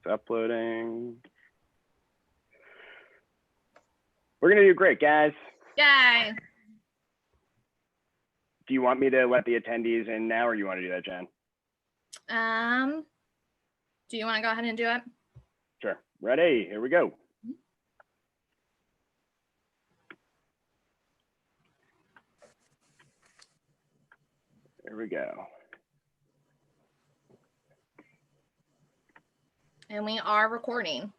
It's uploading. We're gonna do great, guys. Yay. Do you want me to let the attendees in now, or you want to do that, Jen? Do you want to go ahead and do it? Sure. Ready? Here we go. There we go. And we are recording.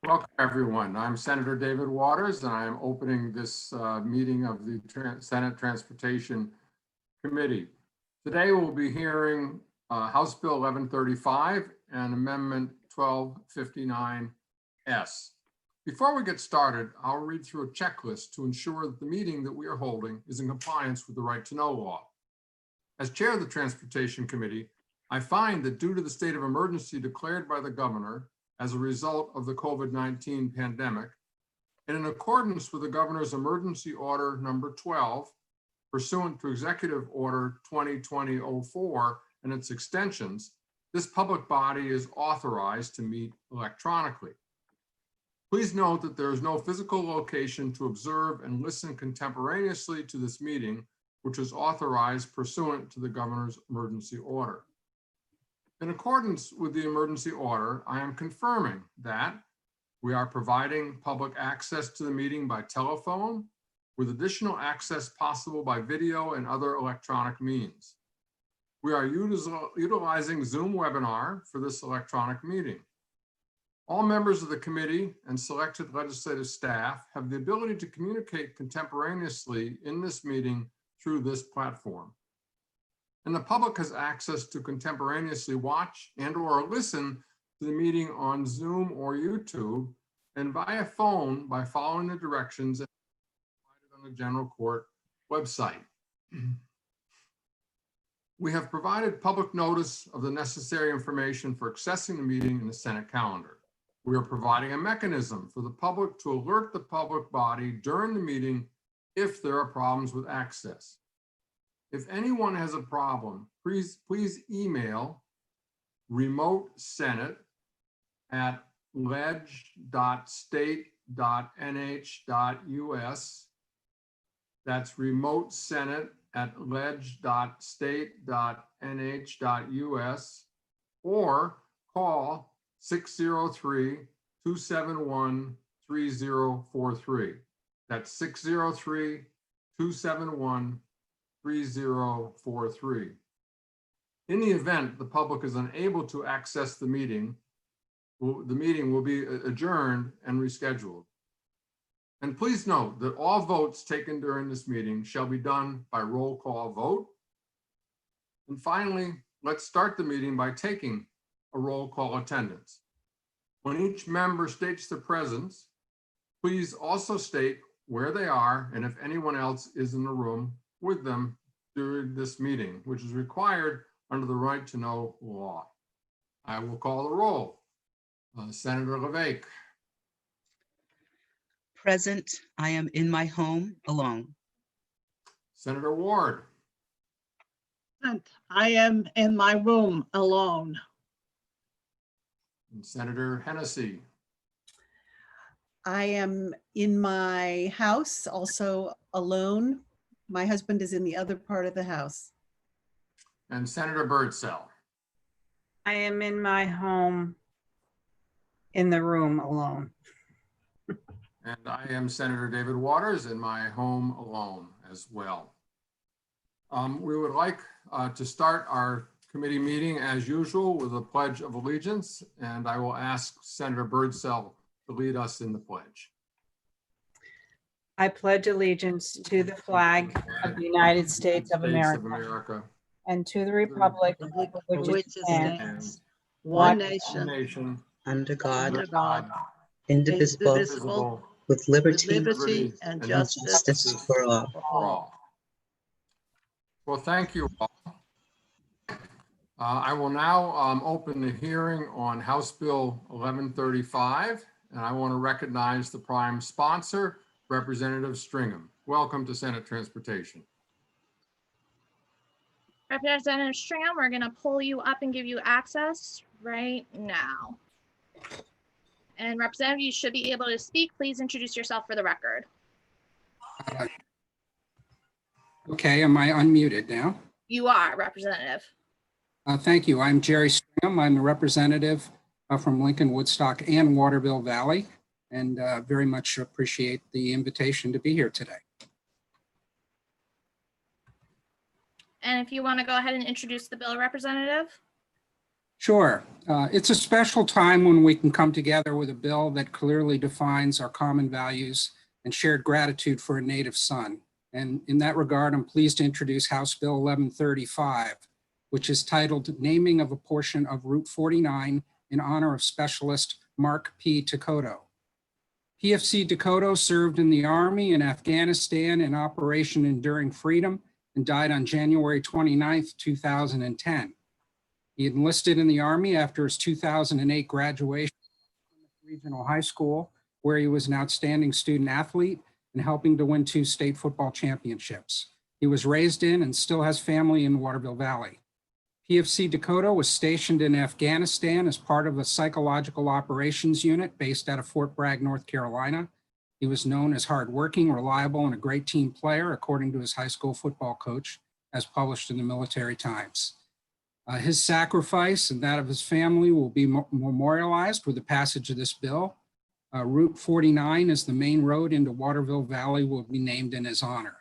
Welcome, everyone. I'm Senator David Waters, and I am opening this meeting of the Senate Transportation Committee. Today, we'll be hearing House Bill 1135 and Amendment 1259S. Before we get started, I'll read through a checklist to ensure that the meeting that we are holding is in compliance with the Right to Know law. As chair of the Transportation Committee, I find that due to the state of emergency declared by the governor as a result of the COVID-19 pandemic, and in accordance with the governor's emergency order number 12, pursuant to Executive Order 2020-04 and its extensions, this public body is authorized to meet electronically. Please note that there is no physical location to observe and listen contemporaneously to this meeting, which is authorized pursuant to the governor's emergency order. In accordance with the emergency order, I am confirming that we are providing public access to the meeting by telephone, with additional access possible by video and other electronic means. We are utilizing Zoom webinar for this electronic meeting. All members of the committee and selected legislative staff have the ability to communicate contemporaneously in this meeting through this platform. And the public has access to contemporaneously watch and/or listen to the meeting on Zoom or YouTube and via phone by following the directions provided on the General Court website. We have provided public notice of the necessary information for accessing the meeting in the Senate calendar. We are providing a mechanism for the public to alert the public body during the meeting if there are problems with access. If anyone has a problem, please email remotesenate@ledge.state.nh.us. That's remotesenate@ledge.state.nh.us, or call 603-271-3043. That's 603-271-3043. In the event the public is unable to access the meeting will be adjourned and rescheduled. And please note that all votes taken during this meeting shall be done by roll call vote. And finally, let's start the meeting by taking a roll call attendance. When each member states their presence, please also state where they are and if anyone else is in the room with them during this meeting, which is required under the Right to Know law. I will call the roll. Senator LeVake. Present. I am in my home alone. Senator Ward. I am in my room alone. And Senator Hennessy. I am in my house, also alone. My husband is in the other part of the house. And Senator Birdsell. I am in my home in the room alone. And I am Senator David Waters in my home alone as well. We would like to start our committee meeting as usual with a Pledge of Allegiance, and I will ask Senator Birdsell to lead us in the pledge. I pledge allegiance to the flag of the United States of America and to the republic for which it stands, one nation, Under God, indivisible, with liberty and and justice justice for all. for all. Well, thank you all. I will now open the hearing on House Bill 1135, and I want to recognize the prime sponsor, Representative Stringham. Welcome to Senate Transportation. Representative Stringham, we're gonna pull you up and give you access right now. And Representative, you should be able to speak. Please introduce yourself for the record. Okay, am I unmuted now? You are, Representative. Thank you. I'm Jerry Stringham. I'm the representative from Lincoln, Woodstock, and Waterville Valley, and very much appreciate the invitation to be here today. And if you want to go ahead and introduce the bill, Representative. Sure. It's a special time when we can come together with a bill that clearly defines our common values and shared gratitude for a native son. And in that regard, I'm pleased to introduce House Bill 1135, which is titled Naming of a Portion of Route 49 in honor of Specialist Mark P. Tikoto. PFC Tikoto served in the Army in Afghanistan in Operation Enduring Freedom and died on January 29, 2010. He enlisted in the Army after his 2008 graduation from Regional High School, where he was an outstanding student athlete and helping to win 2 state football championships. He was raised in and still has family in Waterville Valley. PFC Tikoto was stationed in Afghanistan as part of a psychological operations unit based out of Fort Bragg, North Carolina. He was known as hardworking, reliable, and a great team player, according to his high school football coach, as published in the Military Times. His sacrifice and that of his family will be memorialized with the passage of this bill. Route 49 is the main road into Waterville Valley will be named in his honor.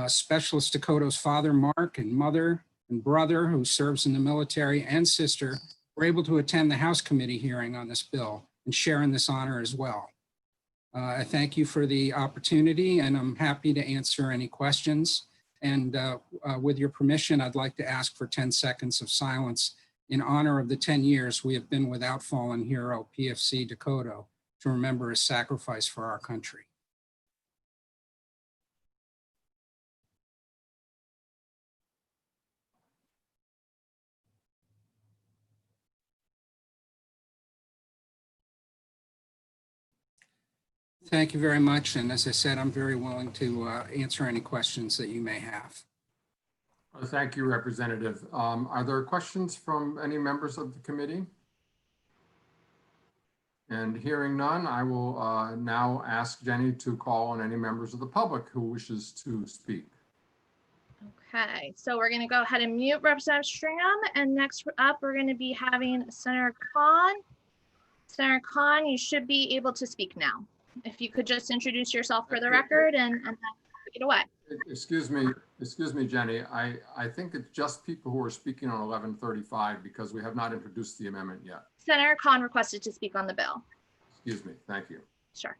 Specialist Tikoto's father, Mark, and mother and brother, who serves in the military, and sister were able to attend the House Committee hearing on this bill and share in this honor as well. I thank you for the opportunity, and I'm happy to answer any questions. And with your permission, I'd like to ask for 10 seconds of silence in honor of the 10 years we have been without fallen hero PFC Tikoto to remember his sacrifice for our country. Thank you very much. And as I said, I'm very willing to answer any questions that you may have. Thank you, Representative. Are there questions from any members of the committee? And hearing none, I will now ask Jenny to call on any members of the public who wishes to speak. Okay, so we're going to go ahead and mute Representative Stringham. And next up, we're going to be having Senator Khan. Senator Khan, you should be able to speak now. If you could just introduce yourself for the record and take it away. Excuse me, Jenny. I think it's just people who are speaking on 1135 because we have not introduced the amendment yet. Senator Khan requested to speak on the bill. Excuse me. Thank you. Sure.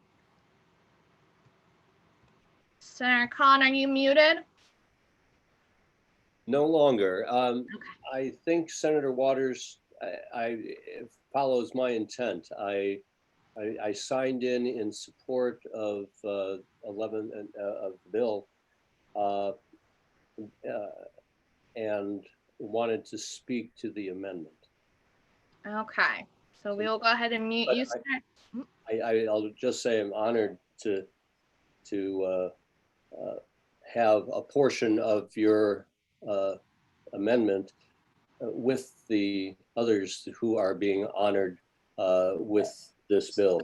Senator Khan, are you muted? No longer. I think Senator Waters follows my intent. I signed in support of 11 of the bill and wanted to speak to the amendment. Okay, so we will go ahead and mute you, Senator. I'll just say I'm honored to have a portion of your amendment with the others who are being honored with this bill.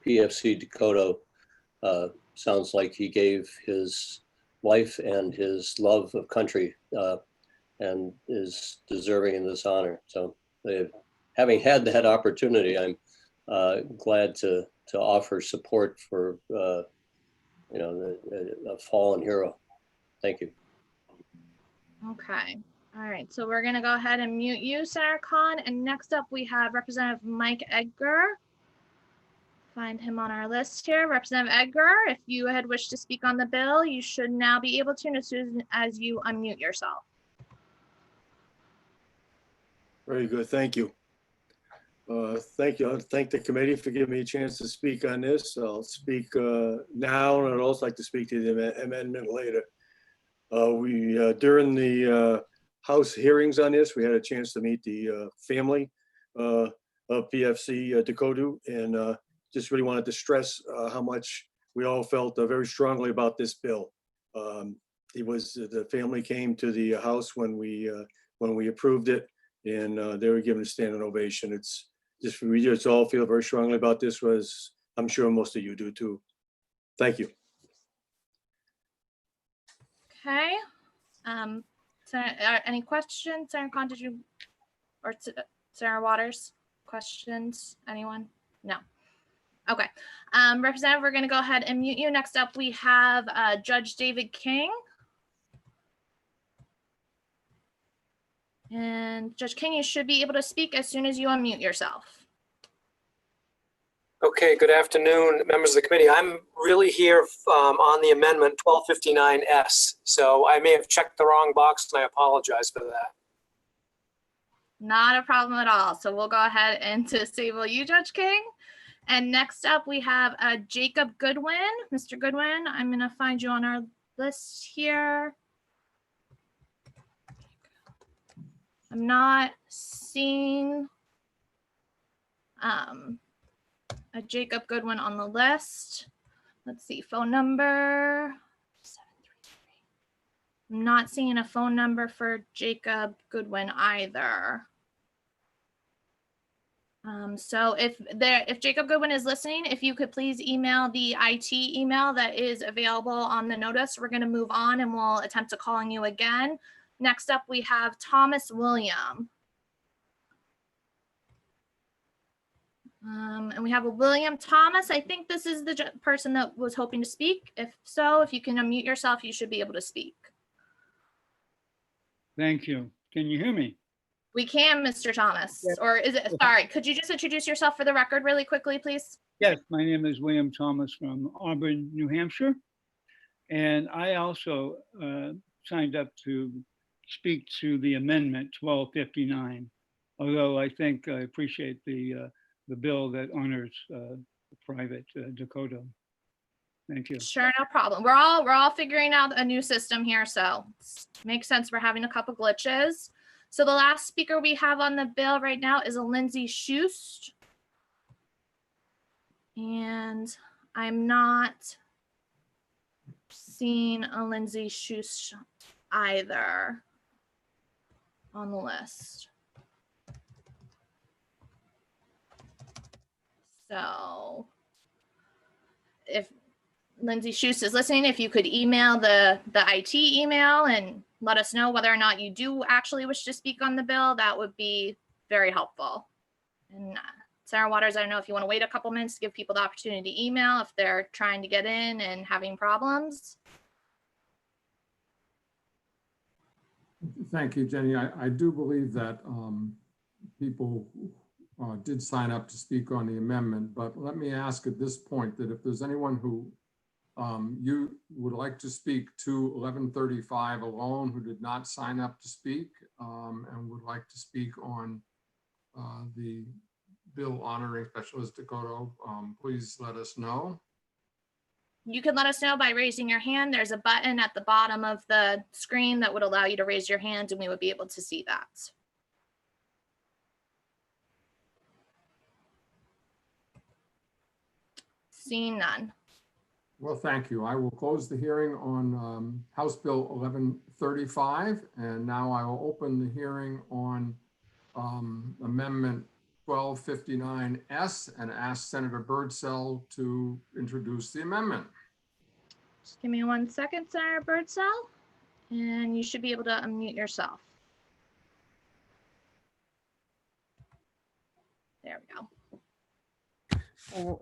PFC Tikoto sounds like he gave his life and his love of country and is deserving in this honor. So having had that opportunity, I'm glad to offer support for a fallen hero. Thank you. Okay. All right, so we're going to go ahead and mute you, Senator Khan. And next up, we have Representative Mike Edgar. Find him on our list here. Representative Edgar, if you had wished to speak on the bill, you should now be able to as soon as you unmute yourself. Very good. Thank you. Thank you. I thank the committee for giving me a chance to speak on this. I'll speak now, and I'd also like to speak to the amendment later. During the House hearings on this, we had a chance to meet the family of PFC Tikoto, and just really wanted to stress how much we all felt very strongly about this bill. the family came to the house when we approved it, and they were given a standing ovation. It's just, we just all feel very strongly about this, was, I'm sure most of you do too. Thank you. Okay. Any questions? Senator Khan, did you, or Senator Waters, questions? Anyone? No. Okay. Representative, we're going to go ahead and mute you. Next up, we have Judge David King. And Judge King, you should be able to speak as soon as you unmute yourself. Okay, good afternoon, members of the committee. I'm really here on the amendment 1259S. So I may have checked the wrong box and I apologize for that. Not a problem at all. So we'll go ahead and disable you, Judge King. And next up, we have Jacob Goodwin. Mr. Goodwin, I'm going to find you on our list here. I'm not seeing a Jacob Goodwin on the list. Let's see, phone number 733. I'm not seeing a phone number for Jacob Goodwin either. So if Jacob Goodwin is listening, if you could please email the IT email that is available on the notice, we're going to move on and we'll attempt to calling you again. Next up, we have Thomas William. And we have a William Thomas. I think this is the person that was hoping to speak. If so, if you can unmute yourself, you should be able to speak. Thank you. Can you hear me? We can, Mr. Thomas. Yes. Or is it, sorry, could you just introduce yourself for the record really quickly, please? Yes, my name is William Thomas from Auburn, New Hampshire. And I also signed up to speak to the amendment 1259, although I think I appreciate the bill that honors private Dakota. Thank you. Sure, no problem. We're all figuring out a new system here, so it makes sense. We're having a couple glitches. So the last speaker we have on the bill right now is a Lindsay Schust. And I'm not seeing a Lindsay Schust either on the list. So if Lindsay Schust is listening, if you could email the IT email and let us know whether or not you do actually wish to speak on the bill, that would be very helpful. And Senator Waters, I don't know if you want to wait a couple minutes to give people the opportunity to email if they're trying to get in and having problems. Thank you, Jenny. I do believe that people did sign up to speak on the amendment, but let me ask at this point that if there's anyone who you would like to speak to 1135 alone who did not sign up to speak and would like to speak on the bill honoring Specialist Dakota, please let us know. You can let us know by raising your hand. There's a button at the bottom of the screen that would allow you to raise your hand and we would be able to see that. Seeing none. Well, thank you. I will close the hearing on House Bill 1135, and now I will open the hearing on Amendment 1259S and ask Senator Birdsell to introduce the amendment. Just give me 1 second, Senator Birdsell, and you should be able to unmute yourself. There we go. Well,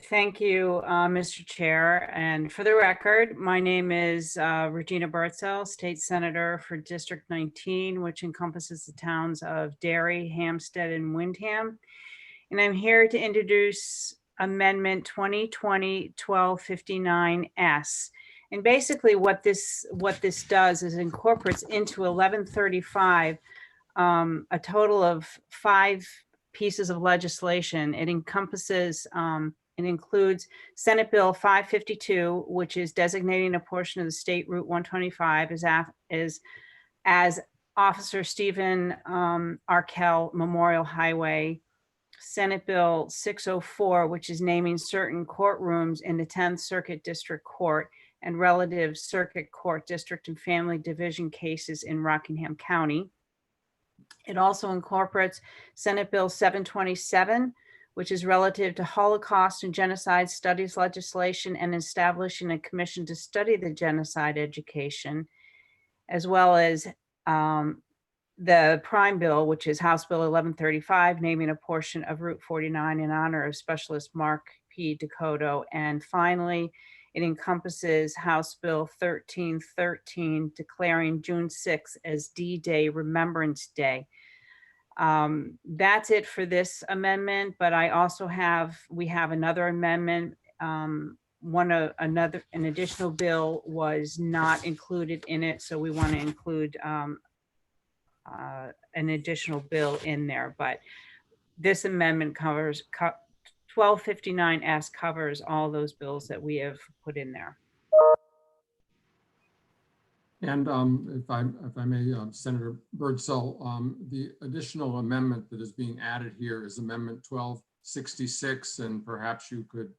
thank you, Mr. Chair. And for the record, my name is Regina Birdsell, State Senator for District 19, which encompasses the towns of Derry, Hampstead, and Windham. And I'm here to introduce Amendment 2020-1259S. And basically what this does is incorporates into 1135 a total of 5 pieces of legislation. It encompasses it includes Senate Bill 552, which is designating a portion of the State Route 125 as Officer Stephen Arkell Memorial Highway. Senate Bill 604, which is naming certain courtrooms in the 10th Circuit District Court. and relative circuit court district and family division cases in Rockingham County. It also incorporates Senate Bill 727, which is relative to Holocaust and genocide studies legislation and establishing a commission to study the genocide education, as well as the prime bill, which is House Bill 1135, naming a portion of Route 49 in honor of Specialist Mark P. Dakota. And finally, it encompasses House Bill 1313, declaring June 6th as D-Day Remembrance Day. That's it for this amendment, but I also we have another amendment. An additional bill was not included in it, so we want to include an additional bill in there, but this amendment covers 1259S covers all those bills that we have put in there. And if I may, Senator Birdsell, the additional amendment that is being added here is Amendment 1266, and perhaps you could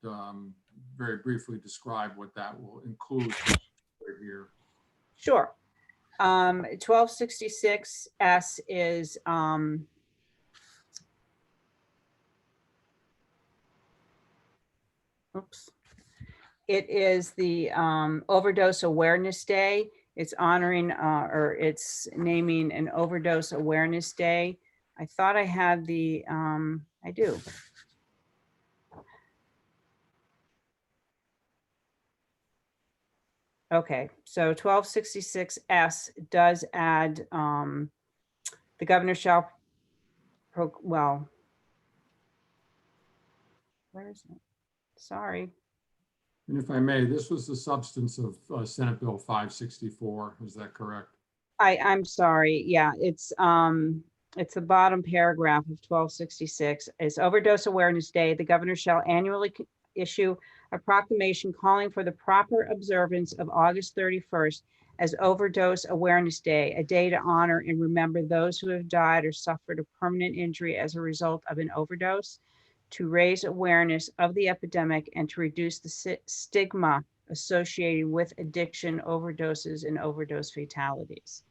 very briefly describe what that will include right here. Sure. 1266S is it is the Overdose Awareness Day. It's honoring or it's naming an Overdose Awareness Day. I thought I had the, I do. Okay, so 1266S does add the governor shall, well, where is it? Sorry. And if I may, this was the substance of Senate Bill 564. Is that correct? I'm sorry. Yeah, it's the bottom paragraph of 1266. It's Overdose Awareness Day. The governor shall annually issue a proclamation calling for the proper observance of August 31st as Overdose Awareness Day, a day to honor and remember those who have died or suffered a permanent injury as a result of an overdose, to raise awareness of the epidemic and to reduce the stigma associated with addiction, overdoses, and overdose fatalities.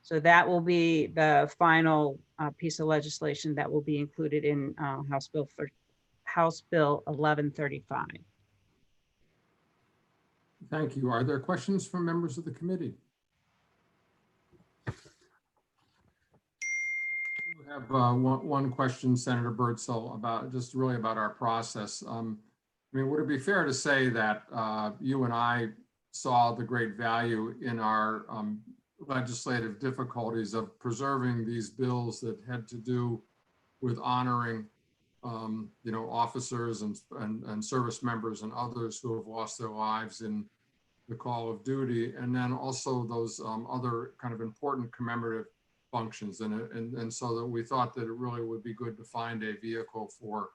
So that will be the final piece of legislation that will be included in House Bill 1135. Thank you. Are there questions from members of the committee? I have one question, Senator Birdsell, about just really about our process. I mean, would it be fair to say that you and I saw the great value in our legislative difficulties of preserving these bills that had to do with honoring, officers and service members and others who have lost their lives in the call of duty, and then also those other kind of important commemorative functions, and so that we thought that it really would be good to find a vehicle for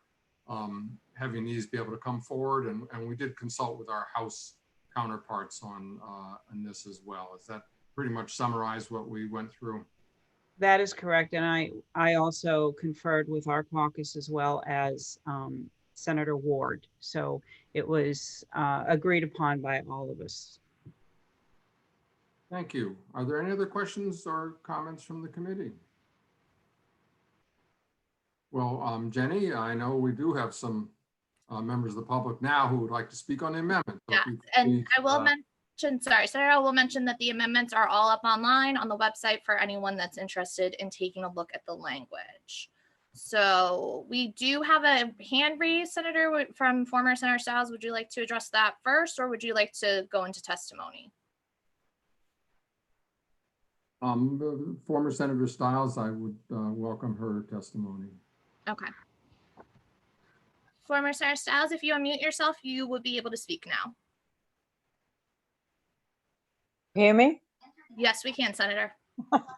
having these be able to come forward, and we did consult with our House counterparts on this as well. Is that pretty much summarize what we went through? That is correct, and I also conferred with our caucus as well as Senator Ward. So it was agreed upon by all of us. Thank you. Are there any other questions or comments from the committee? Well, Jenny, I know we do have some members of the public now who would like to speak on the amendment. So Yeah, and I will mention, sorry, Sarah, I will mention that the amendments are all up online on the website for anyone that's interested in taking a look at the language. So we do have a hand raised, Senator, from former Senator Stiles. Would you like to address that first, or would you like to go into testimony? Former Senator Stiles, I would welcome her testimony. Okay. Former Senator Stiles, if you unmute yourself, you would be able to speak now. Hear me? Yes, we can, Senator.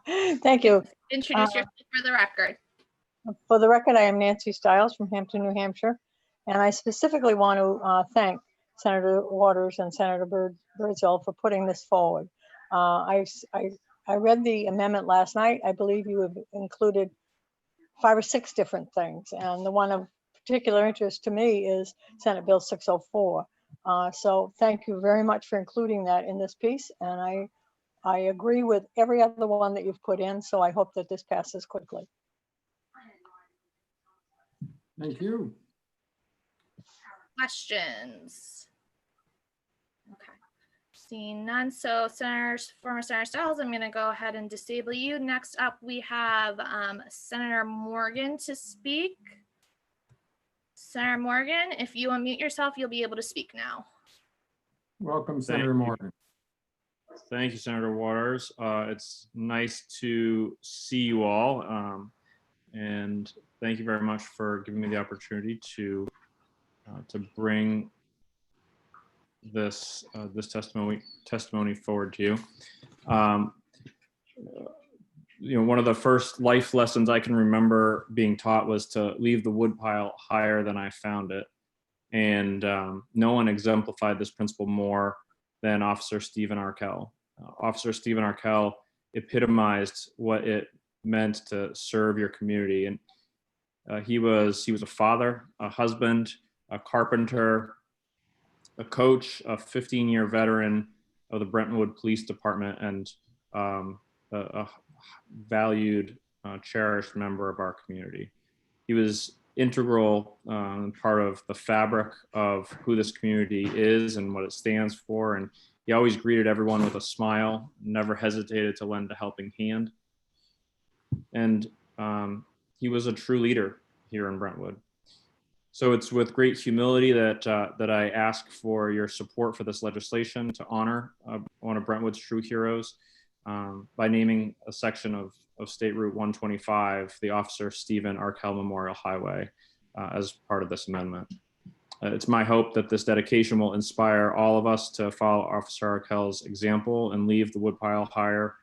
Thank you. Introduce yourself for the record. For the record, I am Nancy Stiles from Hampton, New Hampshire, and I specifically want to thank Senator Waters and Senator Birdsell for putting this forward. I read the amendment last night. I believe you have included 5 or 6 different things, and the one of particular interest to me is Senate Bill 604. So thank you very much for including that in this piece. And I agree with every other one that you've put in. So I hope that this passes quickly. Thank you. Questions? Okay. Seeing none, so former Senator Stiles, I'm going to go ahead and disable you. Next up, we have Senator Morgan to speak. Senator Morgan, if you unmute yourself, you'll be able to speak now. Welcome, Senator Morgan. Thank you, Senator Waters. It's nice to see you all. And thank you very much for giving me the opportunity to bring this testimony forward to you. One of the first life lessons I can remember being taught was to leave the woodpile higher than I found it. And no one exemplified this principle more than Officer Stephen Arkell. Officer Stephen Arkell epitomized what it meant to serve your community. And he was a father, a husband, a carpenter, a coach, a 15-year veteran of the Brentwood Police Department, and a valued, cherished member of our community. He was integral, part of the fabric of who this community is and what it stands for. And he always greeted everyone with a smile, never hesitated to lend a helping hand. And he was a true leader here in Brentwood. So it's with great humility that I ask for your support for this legislation to honor one of Brentwood's true heroes by naming a section of State Route 125, the Officer Stephen Arkell Memorial Highway, as part of this amendment. It's my hope that this dedication will inspire all of us to follow Officer Arkell's example and leave the woodpile higher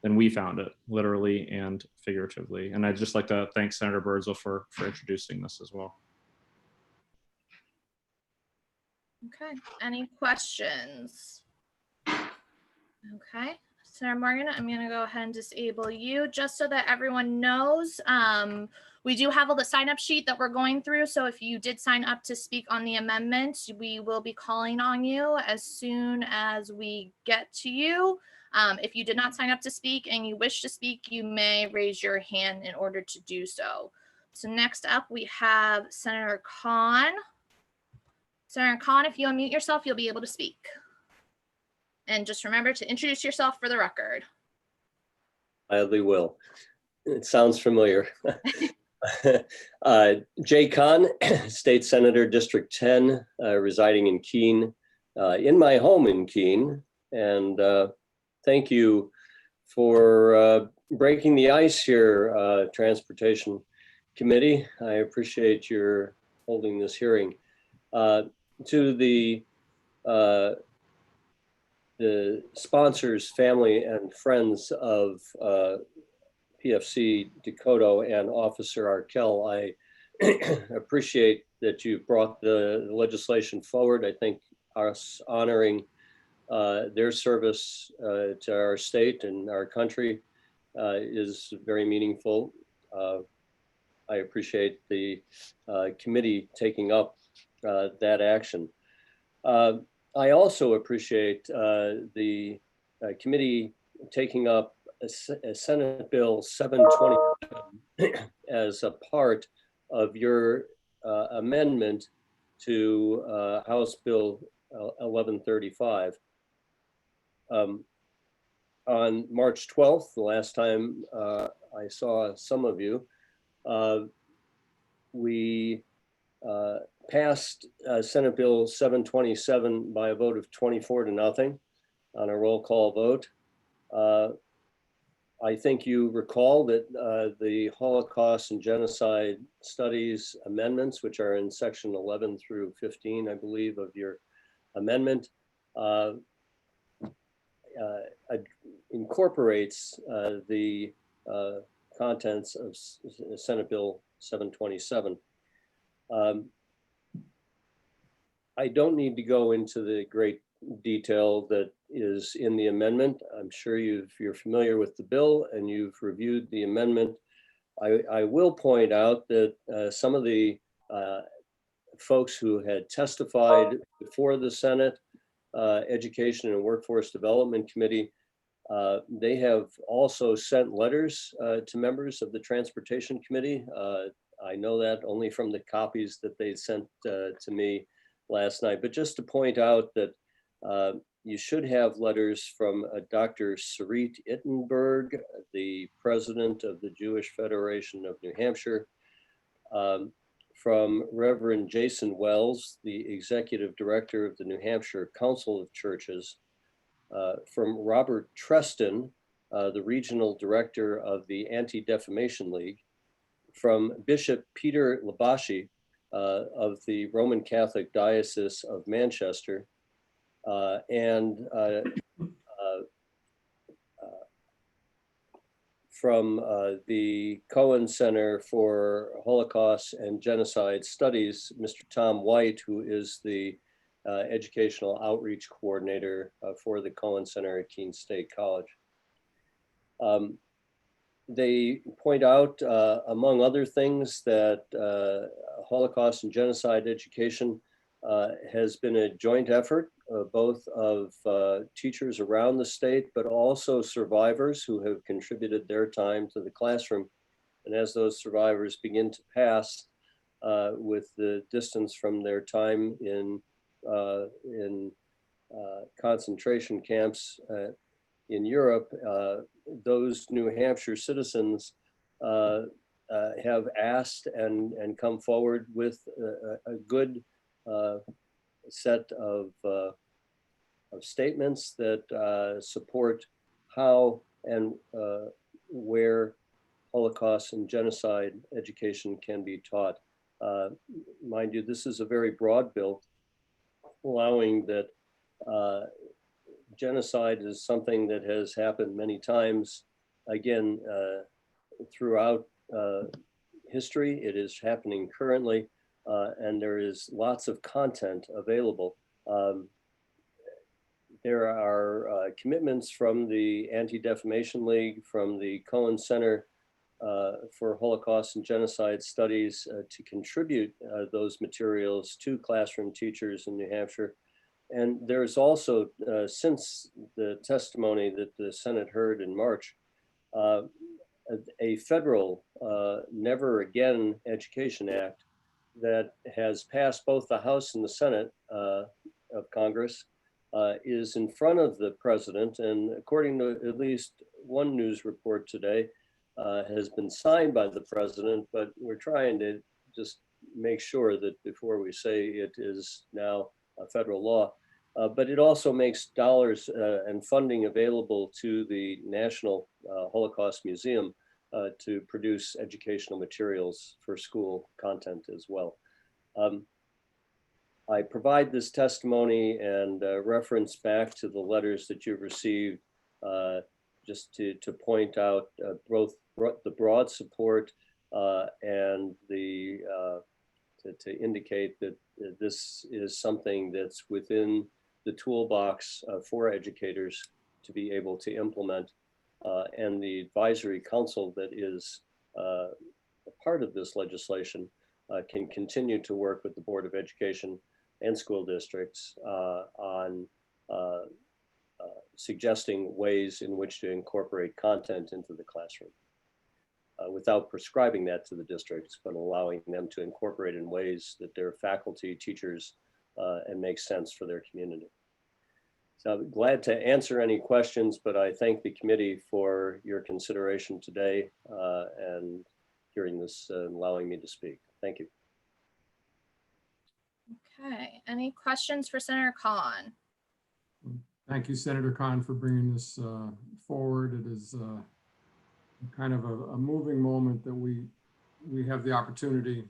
than we found it, literally and figuratively. And I'd just like to thank Senator Birdsall for introducing this as well. Okay, any questions? Okay, Senator Morgan, I'm going to go ahead and disable you just so that everyone knows. We do have a sign up sheet that we're going through. So if you did sign up to speak on the amendment, we will be calling on you as soon as we get to you. If you did not sign up to speak and you wish to speak, you may raise your hand in order to do so. So next up, we have Senator Khan. Senator Khan, if you unmute yourself, you'll be able to speak. And just remember to introduce yourself for the record. I will. It sounds familiar. Jay Khan, State Senator, District 10, residing in Keene, in my home in Keene. And thank you for breaking the ice here, Transportation Committee. I appreciate your holding this hearing. To the sponsors, family, and friends of PFC Dakota and Officer Arkell, I appreciate that you brought the legislation forward. I think us honoring their service to our state and our country is very meaningful. I appreciate the committee taking up that action. I also appreciate the committee taking up a Senate Bill 727 as a part of your amendment to House Bill 1135. On March 12th, the last time I saw some of you, we passed Senate Bill 727 by a vote of 24-0 on a roll call vote. I think you recall that the Holocaust and Genocide Studies amendments, which are in section 11 through 15, I believe, of your amendment, incorporates the contents of Senate Bill 727. I don't need to go into the great detail that is in the amendment. I'm sure you're familiar with the bill and you've reviewed the amendment. I will point out that some of the folks who had testified before the Senate Education and Workforce Development Committee. They have also sent letters to members of the Transportation Committee. I know that only from the copies that they sent to me last night, but just to point out that you should have letters from Dr. Sarit Ittenberg, the president of the Jewish Federation of New Hampshire, from Reverend Jason Wells, the executive director of the New Hampshire Council of Churches, from Robert Treston, the regional director of the Anti-Defamation League, from Bishop Peter Labashi of the Roman Catholic Diocese of Manchester, and from the Cohen Center for Holocaust and Genocide Studies, Mr. Tom White, who is the educational outreach coordinator for the Cohen Center at Keene State College. They point out, among other things, that Holocaust and genocide education has been a joint effort, both of teachers around the state, but also survivors who have contributed their time to the classroom. And as those survivors begin to pass with the distance from their time in concentration camps in Europe, those New Hampshire citizens have asked and come forward with a good set of statements that support how and where Holocaust and genocide education can be taught. Mind you, this is a very broad bill, allowing that genocide is something that has happened many times, again, throughout history. It is happening currently, and there is lots of content available. There are commitments from the Anti-Defamation League, from the Cohen Center for Holocaust and Genocide Studies to contribute those materials to classroom teachers in New Hampshire. And there's also, since the testimony that the Senate heard in March, a federal Never Again Education Act that has passed both the House and the Senate of Congress, is in front of the president, and according to at least one news report today, has been signed by the president, but we're trying to just make sure that before we say it is now a federal law, but it also makes dollars and funding available to the National Holocaust Museum to produce educational materials for school content as well. I provide this testimony and reference back to the letters that you've received just to point out both the broad support and the to indicate that this is something that's within the toolbox for educators to be able to implement. And the advisory council that is a part of this legislation can continue to work with the Board of Education and school districts on suggesting ways in which to incorporate content into the classroom without prescribing that to the districts, but allowing them to incorporate in ways that their faculty, teachers, and make sense for their community. So I'm glad to answer any questions, but I thank the committee for your consideration today and hearing this and allowing me to speak. Thank you. Okay, any questions for Senator Khan? Thank you, Senator Khan, for bringing this forward. It is kind of a moving moment that we have the opportunity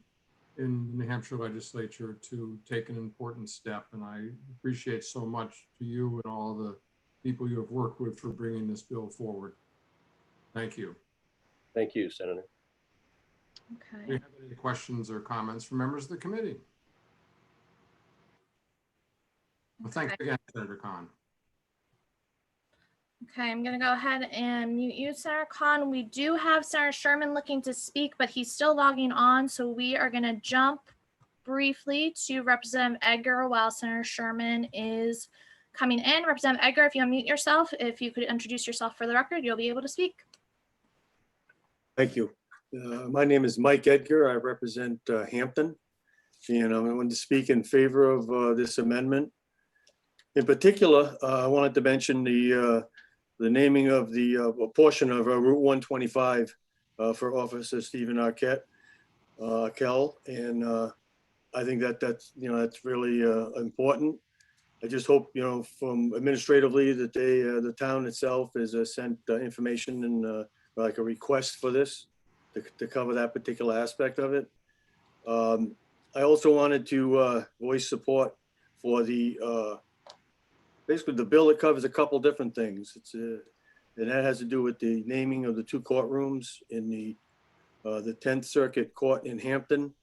in the New Hampshire legislature to take an important step. And I appreciate so much to you and all the people you have worked with for bringing this bill forward. Thank you. Thank you, Senator. Okay. Do you have any questions or comments from members of the committee? Well, thanks again, Senator Khan. Okay, I'm gonna go ahead and mute you, Senator Khan. We do have Senator Sherman looking to speak, but he's still logging on, so we are gonna jump briefly to Representative Edgar while Senator Sherman is coming in. Representative Edgar, if you unmute yourself, if you could introduce yourself for the record, you'll be able to speak. Thank you. My name is Mike Edgar. I represent Hampton. And I wanted to speak in favor of this amendment. In particular, I wanted to mention the naming of the portion of Route 125 for Officer Stephen Arquette, Kell, and I think that's really important. I just hope from administratively that the town itself has sent information and like a request for this to cover that particular aspect of it. I also wanted to voice support for the basically the bill that covers a couple different things. And that has to do with the naming of the 2 courtrooms in the 10th Circuit Court in Hampton.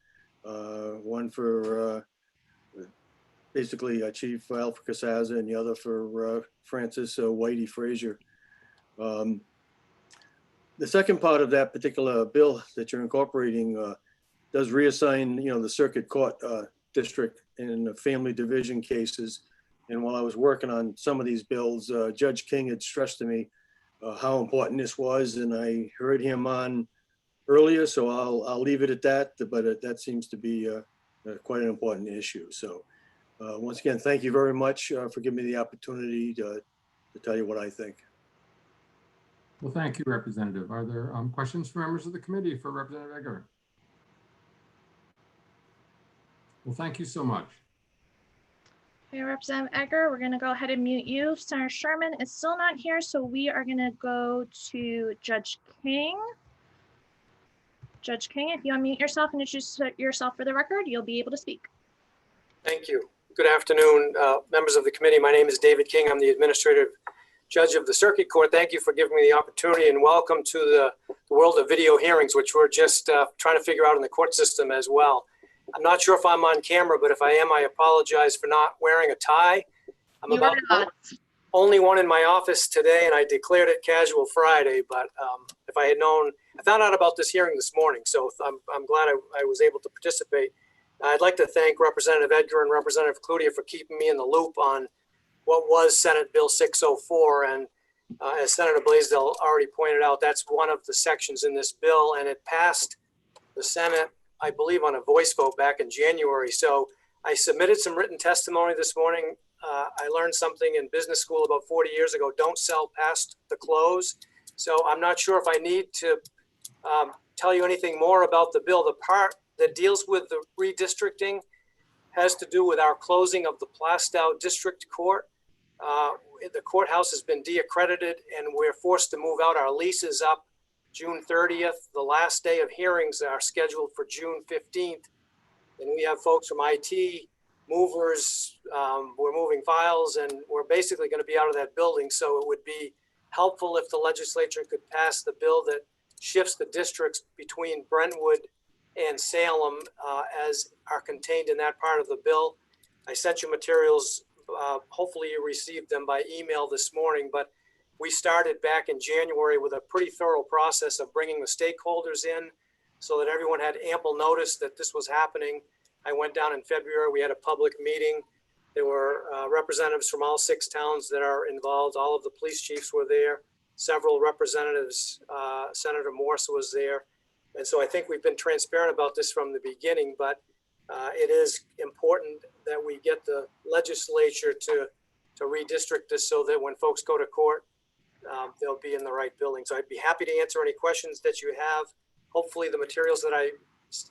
One for basically Chief Alfred Casaza and the other for Francis Whitey Frazier. The second part of that particular bill that you're incorporating does reassign, the circuit court district in family division cases. And while I was working on some of these bills, Judge King had stressed to me how important this was, and I heard him on earlier, so I'll leave it at that. But that seems to be quite an important issue. So once again, thank you very much for giving me the opportunity to tell you what I think. Well, thank you, Representative. Are there questions for members of the committee for Representative Edgar? Well, thank you so much. Okay, Representative Edgar, we're going to go ahead and mute you. Senator Sherman is still not here, so we are going to go to Judge King. Judge King, if you unmute yourself and introduce yourself for the record, you'll be able to speak. Thank you. Good afternoon, members of the committee. My name is David King. I'm the administrative judge of the circuit court. Thank you for giving me the opportunity, and welcome to the world of video hearings, which we're just trying to figure out in the court system as well. I'm not sure if I'm on camera, but if I am, I apologize for not wearing a tie. I'm about only one in my office today, and I declared it casual Friday. But if I had known, I found out about this hearing this morning, so I'm glad I was able to participate. I'd like to thank Representative Edgar and Representative Cloutier for keeping me in the loop on what was Senate Bill 604. And as Senator Blaisdell already pointed out, that's one of the sections in this bill, and it passed the Senate, I believe, on a voice vote back in January. So I submitted some written testimony this morning. I learned something in business school about 40 years ago: don't sell past the close. So I'm not sure if I need to tell you anything more about the bill. The part that deals with the redistricting has to do with our closing of the Plastow District Court. The courthouse has been de-accredited, and we're forced to move out. Our lease is up June 30th. The last day of hearings are scheduled for June 15th. And we have folks from IT, movers, we're moving files, and we're basically going to be out of that building. So it would be helpful if the legislature could pass the bill that shifts the districts between Brentwood and Salem as are contained in that part of the bill. I sent you materials. Hopefully you received them by email this morning, but we started back in January with a pretty thorough process of bringing the stakeholders in so that everyone had ample notice that this was happening. I went down in February, we had a public meeting. There were representatives from all 6 towns that are involved. All of the police chiefs were there. Several representatives, Senator Morse was there. And so I think we've been transparent about this from the beginning, but it is important that we get the legislature to redistrict this so that when folks go to court, they'll be in the right building. So I'd be happy to answer any questions that you have. Hopefully the materials that I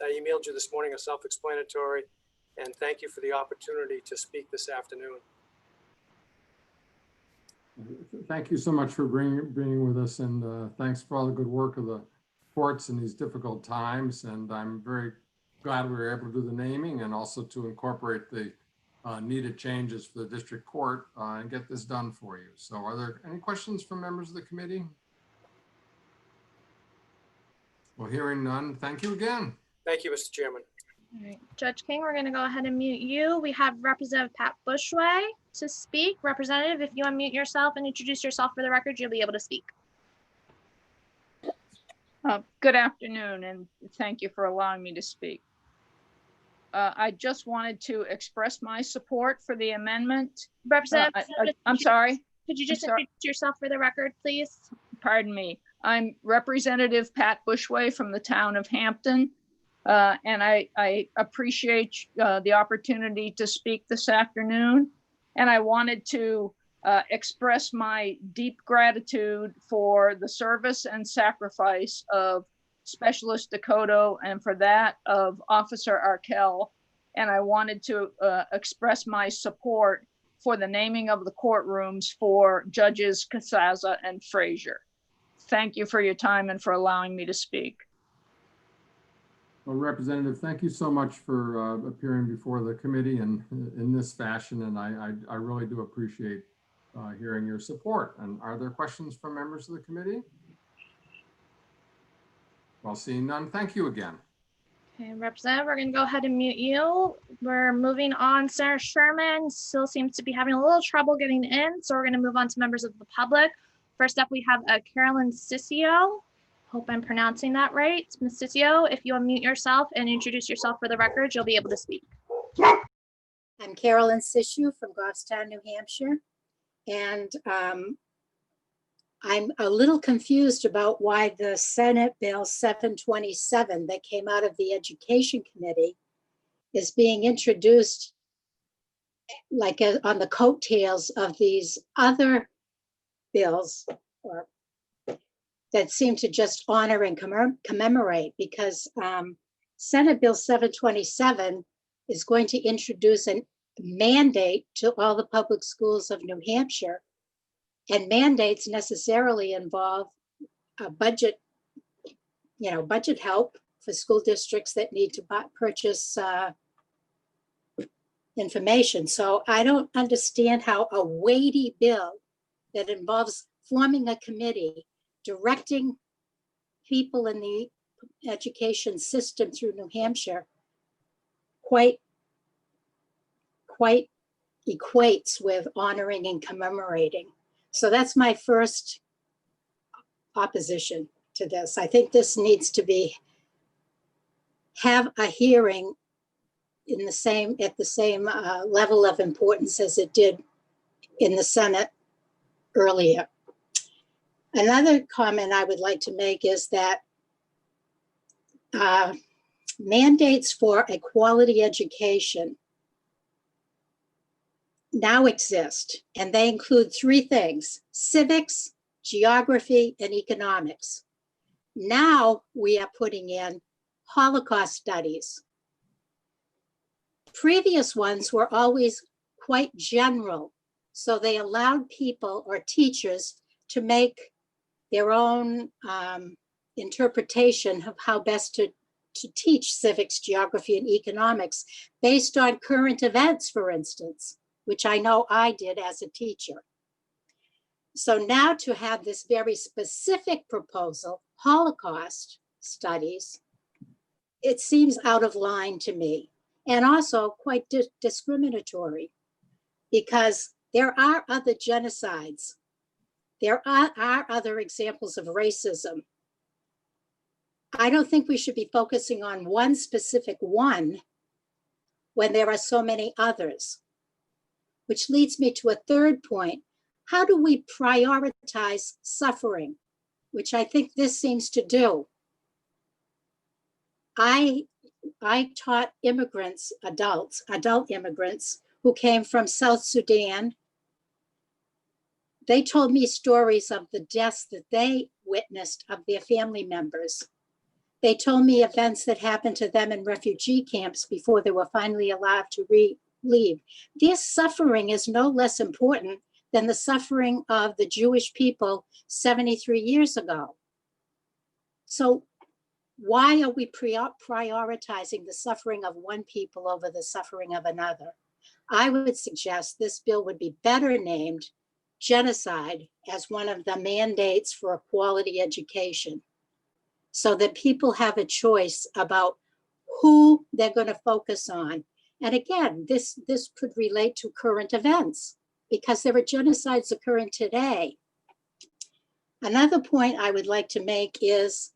emailed you this morning are self-explanatory, and thank you for the opportunity to speak this afternoon. Thank you so much for being with us, and thanks for all the good work of the courts in these difficult times. And I'm very glad we were able to do the naming and also to incorporate the needed changes for the district court and get this done for you. So are there any questions from members of the committee? Well, hearing none, thank you again. Thank you, Mr. Chairman. All right, Judge King, we're going to go ahead and mute you. We have Representative Pat Bushway to speak. Representative, if you unmute yourself and introduce yourself for the record, you'll be able to speak. Good afternoon, and thank you for allowing me to speak. I just wanted to express my support for the amendment. Representative, I'm sorry, could you just I'm sorry. introduce yourself for the record, please? Pardon me. I'm Representative Pat Bushway from the town of Hampton. And I appreciate the opportunity to speak this afternoon. And I wanted to express my deep gratitude for the service and sacrifice of Specialist Dakota and for that of Officer Arkell. And I wanted to express my support for the naming of the courtrooms for Judges Casaza and Frazier. Thank you for your time and for allowing me to speak. Well, Representative, thank you so much for appearing before the committee and in this fashion, and I really do appreciate hearing your support. And are there questions from members of the committee? Well, seeing none, thank you again. Okay, Representative, we're going to go ahead and mute you. We're moving on. Senator Sherman still seems to be having a little trouble getting in, so we're going to move on to members of the public. First up, we have Carolyn Ciccio. Hope I'm pronouncing that right. Ms. Ciccio, if you unmute yourself and introduce yourself for the record, you'll be able to speak. I'm Carolyn Ciccio from Goffstown, New Hampshire. And I'm a little confused about why the Senate Bill 727 that came out of the Education Committee is being introduced like on the coattails of these other bills or that seem to just honor and commemorate, because Senate Bill 727 is going to introduce a mandate to all the public schools of New Hampshire. And mandates necessarily involve a budget, budget help for school districts that need to purchase information. So I don't understand how a weighty bill that involves forming a committee, directing people in the education system through New Hampshire quite equates with honoring and commemorating. So that's my first opposition to this. I think this needs to have a hearing at the same level of importance as it did in the Senate earlier. Another comment I would like to make is that mandates for a quality education now exist, and they include three things: civics, geography, and economics. Now we are putting in Holocaust studies. Previous ones were always quite general, so they allowed people or teachers to make their own interpretation of how best to teach civics, geography, and economics based on current events, for instance, which I know I did as a teacher. So now to have this very specific proposal, Holocaust studies, it seems out of line to me, and also quite discriminatory, because there are other genocides. There are other examples of racism. I don't think we should be focusing on one specific one when there are so many others. Which leads me to a third point. How do we prioritize suffering, which I think this seems to do? I taught immigrants, adult immigrants who came from South Sudan. They told me stories of the deaths that they witnessed of their family members. They told me events that happened to them in refugee camps before they were finally allowed to leave. This suffering is no less important than the suffering of the Jewish people 73 years ago. So why are we prioritizing the suffering of one people over the suffering of another? I would suggest this bill would be better named genocide as one of the mandates for a quality education, so that people have a choice about who they're going to focus on. And again, this could relate to current events because there are genocides occurring today. Another point I would like to make is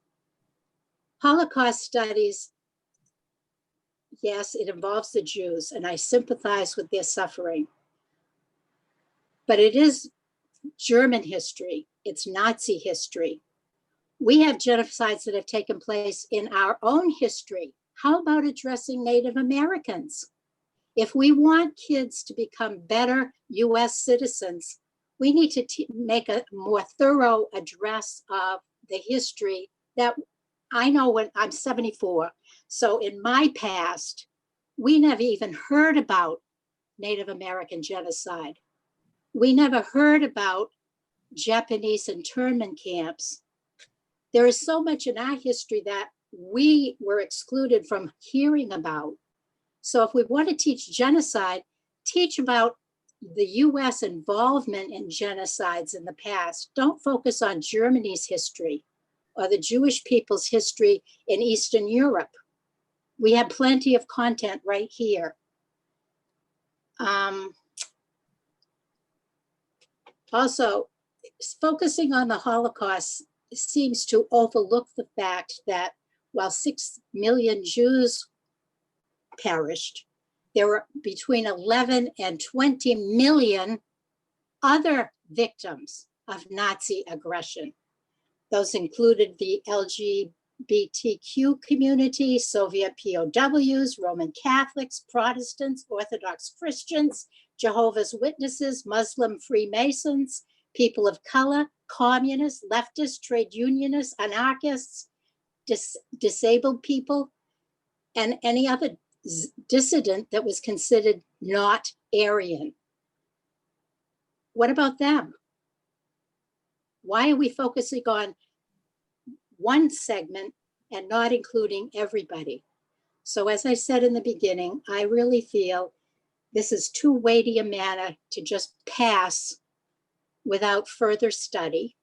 Holocaust studies Yes, it involves the Jews, and I sympathize with their suffering. But it is German history. It's Nazi history. We have genocides that have taken place in our own history. How about addressing Native Americans? If we want kids to become better US citizens, we need to make a more thorough address of the history that I know. When I'm 74, so in my past, we never even heard about Native American genocide. We never heard about Japanese internment camps. There is so much in our history that we were excluded from hearing about. So if we want to teach genocide, teach about the US involvement in genocides in the past. Don't focus on Germany's history or the Jewish people's history in Eastern Europe. We have plenty of content right here. Also, focusing on the Holocaust seems to overlook the fact that while 6 million Jews perished, there were between 11 and 20 million other victims of Nazi aggression. Those included the LGBTQ community, Soviet POWs, Roman Catholics, Protestants, Orthodox Christians, Jehovah's Witnesses, Muslim Freemasons, people of color, communists, leftists, trade unionists, anarchists, disabled people, and any other dissident that was considered not Aryan. What about them? Why are we focusing on one segment and not including everybody? So as I said in the beginning, I really feel this is too weighty a matter to just pass without further study.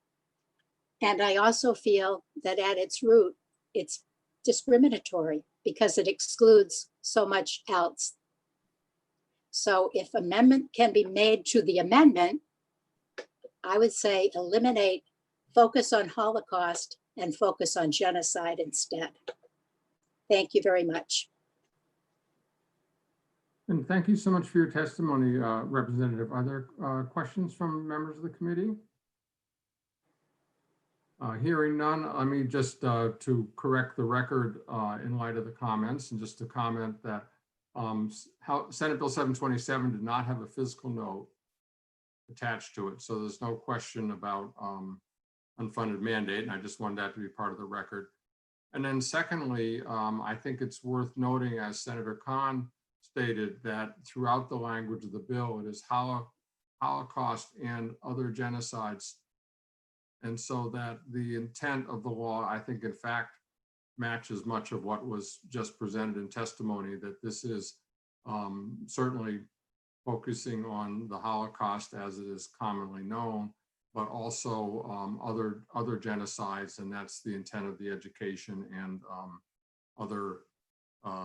And I also feel that at its root, it's discriminatory because it excludes so much else. So if amendment can be made to the amendment, I would say eliminate, focus on Holocaust and focus on genocide instead. Thank you very much. And thank you so much for your testimony, Representative. Are there questions from members of the committee? Hearing none, let me just to correct the record in light of the comments, and just to comment that Senate Bill 727 did not have a physical note attached to it. So there's no question about unfunded mandate. And I just wanted that to be part of the record. And then secondly, I think it's worth noting, as Senator Khan stated, that throughout the language of the bill, it is Holocaust and other genocides. And so that the intent of the law, I think, in fact, matches much of what was just presented in testimony, that this is certainly focusing on the Holocaust as it is commonly known, but also other genocides, and that's the intent of the education and other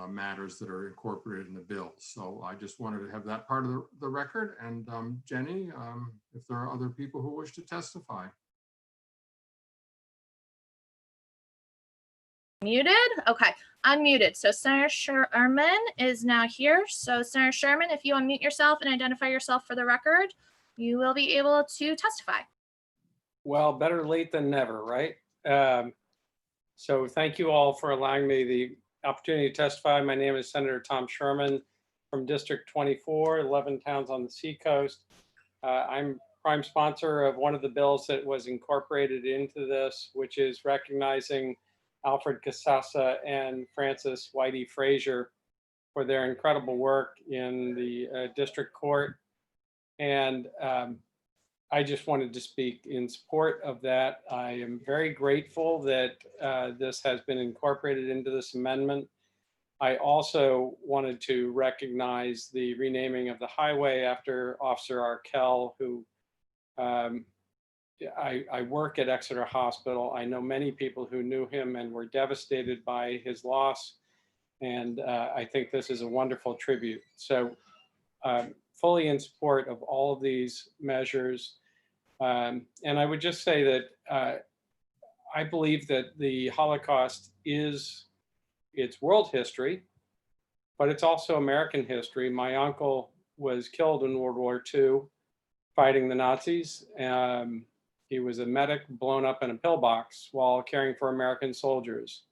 matters that are incorporated in the bill. So I just wanted to have that part of the record. And Jenny, if there are other people who wish to testify. Muted? Okay, unmuted. So Senator Sherman is now here. So Senator Sherman, if you unmute yourself and identify yourself for the record, you will be able to testify. Well, better late than never, right? So thank you all for allowing me the opportunity to testify. My name is Senator Tom Sherman from District 24, 11 towns on the Seacoast. I'm prime sponsor of one of the bills that was incorporated into this, which is recognizing Alfred Casassa and Francis Whitey Frazier for their incredible work in the district court. And I just wanted to speak in support of that. I am very grateful that this has been incorporated into this amendment. I also wanted to recognize the renaming of the highway after Officer Arkell, who I work at Exeter Hospital. I know many people who knew him and were devastated by his loss. And I think this is a wonderful tribute. So fully in support of all of these measures. And I would just say that I believe that the Holocaust it's world history. but it's also American history. My uncle was killed in World War II fighting the Nazis. He was a medic blown up in a pillbox while caring for American soldiers.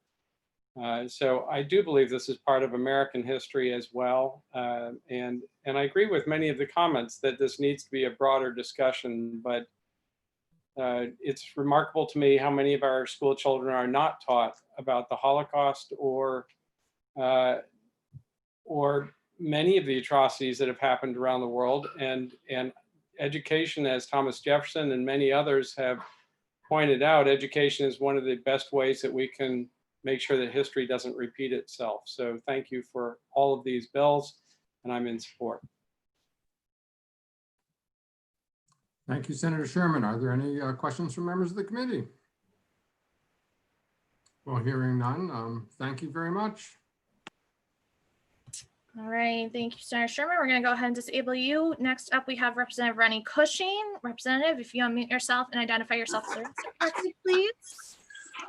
So I do believe this is part of American history as well. And I agree with many of the comments that this needs to be a broader discussion, but it's remarkable to me how many of our school children are not taught about the Holocaust or many of the atrocities that have happened around the world. And education, as Thomas Jefferson and many others have pointed out, education is one of the best ways that we can make sure that history doesn't repeat itself. So thank you for all of these bills, and I'm in support. Thank you, Senator Sherman. Are there any questions from members of the committee? Well, hearing none, thank you very much. All right, thank you, Senator Sherman. We're going to go ahead and disable you. Next up, we have Representative Rennie Cushing. Representative, if you unmute yourself and identify yourself for the record, please.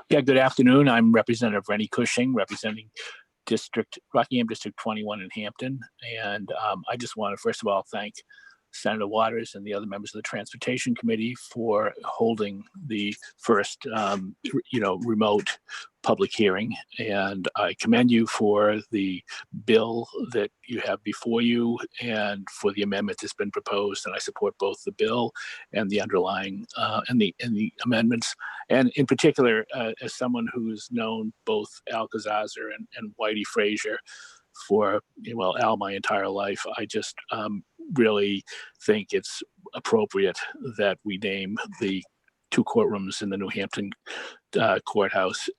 Yeah, good afternoon. I'm Representative Rennie Cushing, representing Rockingham District 21 in Hampton. And I just want to, first of all, thank Senator Waters and the other members of the Transportation Committee for holding the first, remote public hearing. And I commend you for the bill that you have before you and for the amendment that's been proposed. And I support both the bill and the underlying and the amendments. And in particular, as someone who's known both Al Kazazer and Whitey Frazier for, well, Al my entire life, I just really think it's appropriate that we name the two courtrooms in the New Hampton courthouse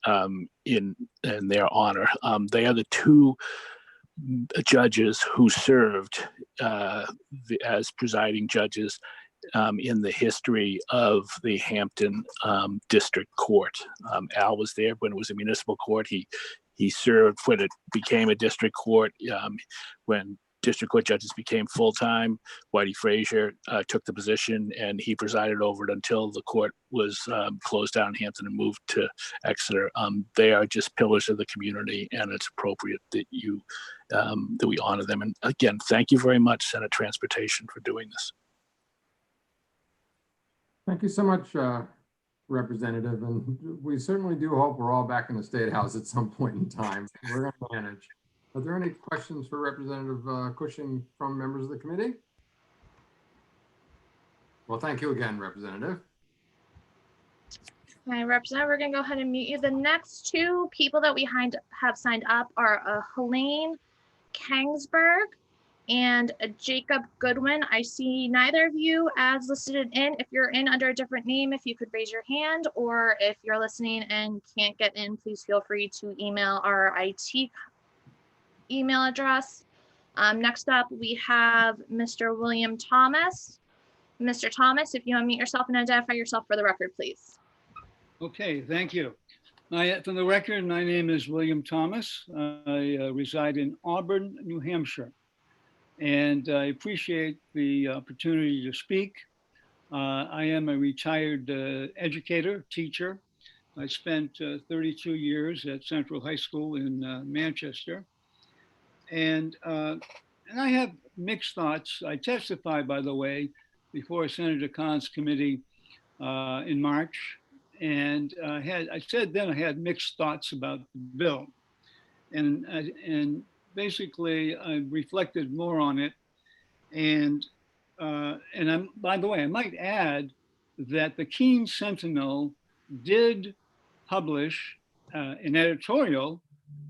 in their honor. They are the two judges who served as presiding judges in the history of the Hampton District Court. Al was there when it was a municipal court. He served when it became a district court. When district court judges became full-time, Whitey Frazier took the position and he presided over it until the court was closed down in Hampton and moved to Exeter. They are just pillars of the community, and it's appropriate that that we honor them. And again, thank you very much, Senate Transportation, for doing this. Thank you so much, Representative. And we certainly do hope we're all back in the State House at some point in time. We're going to manage. Are there any questions for Representative Cushing from members of the committee? Well, thank you again, Representative. All right, Representative, we're going to go ahead and mute you. The next two people that we have signed up are Helene Kangsberg and Jacob Goodwin. I see neither of you as listed in. If you're in under a different name, if you could raise your hand, or if you're listening and can't get in, please feel free to email our IT email address. Next up, we have Mr. William Thomas. Mr. Thomas, if you unmute yourself and identify yourself for the record, please. Okay, thank you. For the record, my name is William Thomas. I reside in Auburn, New Hampshire, and I appreciate the opportunity to speak. I am a retired educator, teacher. I spent 32 years at Central High School in Manchester. And I have mixed thoughts. I testified, by the way, before Senator Kahn's committee in March. And I said then I had mixed thoughts about the bill. And basically, I reflected more on it. And by the way, I might add that the Keene Sentinel did publish an editorial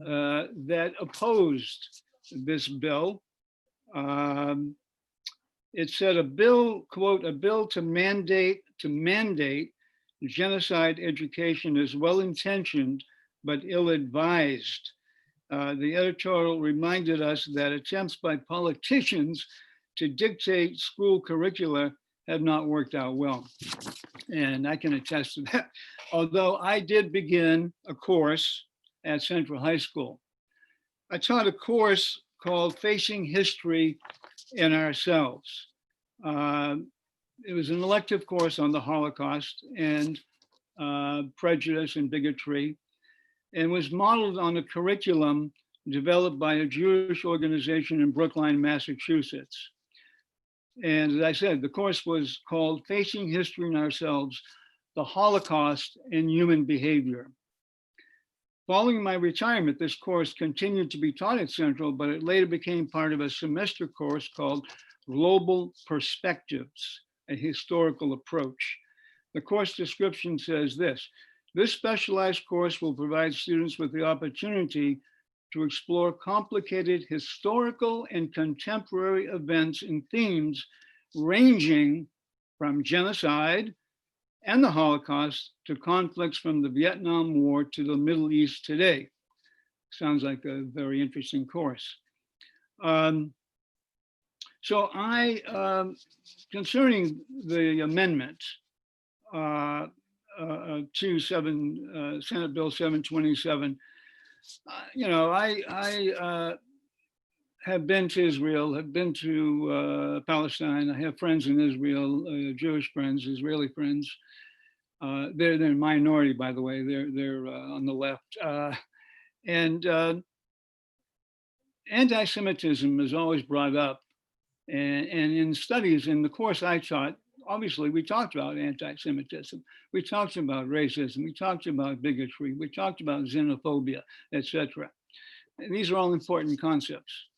that opposed this bill. It said a bill, quote, a bill to mandate genocide education is well-intentioned but ill-advised. The editorial reminded us that attempts by politicians to dictate school curricula have not worked out well. And I can attest to that. Although I did begin a course at Central High School. I taught a course called Facing History in Ourselves. It was an elective course on the Holocaust and prejudice and bigotry, and was modeled on a curriculum developed by a Jewish organization in Brookline, Massachusetts. And as I said, the course was called Facing History and Ourselves, the Holocaust and Human Behavior. Following my retirement, this course continued to be taught at Central, but it later became part of a semester course called Global Perspectives, a Historical Approach. The course description says this: this specialized course will provide students with the opportunity to explore complicated historical and contemporary events and themes ranging from genocide and the Holocaust to conflicts from the Vietnam War to the Middle East today. Sounds like a very interesting course. So concerning the amendment to Senate Bill 727, I have been to Israel, have been to Palestine. I have friends in Israel, Jewish friends, Israeli friends. They're a minority, by the way. They're on the left. And anti-Semitism is always brought up. And in studies in the course I taught, obviously we talked about anti-Semitism. We talked about racism. We talked about bigotry. We talked about xenophobia, etc. These are all important concepts.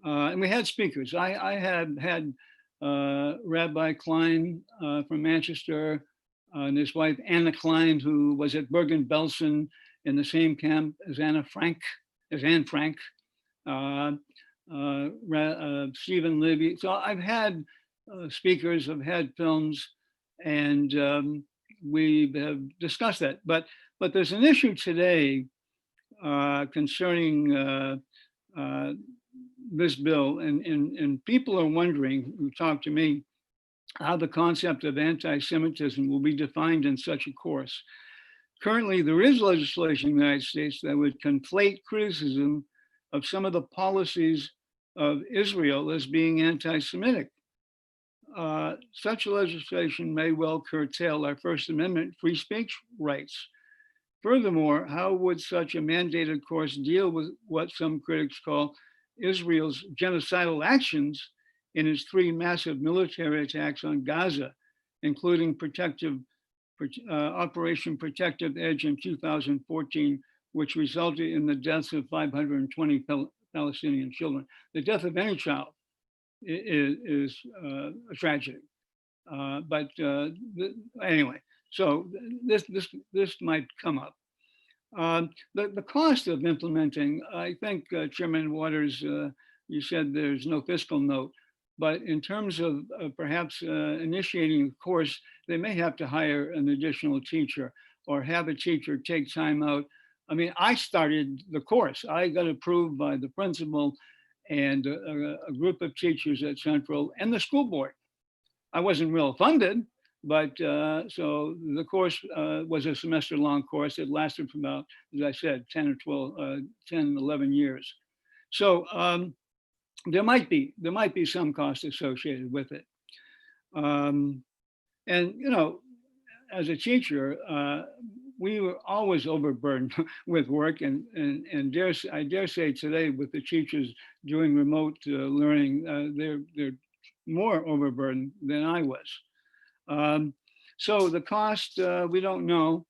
And we had speakers. I had Rabbi Klein from Manchester and his wife Anna Klein, who was at Bergen-Belsen in the same camp as Anne Frank. Stephen Levy. So I've had speakers, I've had films, and we have discussed that. But there's an issue today concerning this bill, and people are wondering, who talk to me, how the concept of anti-Semitism will be defined in such a course. Currently, there is legislation in the United States that would conflate criticism of some of the policies of Israel as being anti-Semitic. Such legislation may well curtail our First Amendment free speech rights. Furthermore, how would such a mandated course deal with what some critics call Israel's genocidal actions in its 3 massive military attacks on Gaza, including Operation Protective Edge in 2014, which resulted in the deaths of 520 Palestinian children. The death of any child is a tragedy. Anyway, so this might come up. The cost of implementing, I think Chairman Waters, you said there's no fiscal note, but in terms of perhaps initiating a course, they may have to hire an additional teacher or have a teacher take time out. I mean, I started the course. I got approved by the principal and a group of teachers at Central and the school board. I wasn't well funded, but so the course was a semester-long course. It lasted for about, as I said, 10, 11 years. So there might be some cost associated with it. And as a teacher, we were always overburdened with work, and I dare say today with the teachers doing remote learning, they're more overburdened than I was. So the cost, we don't know.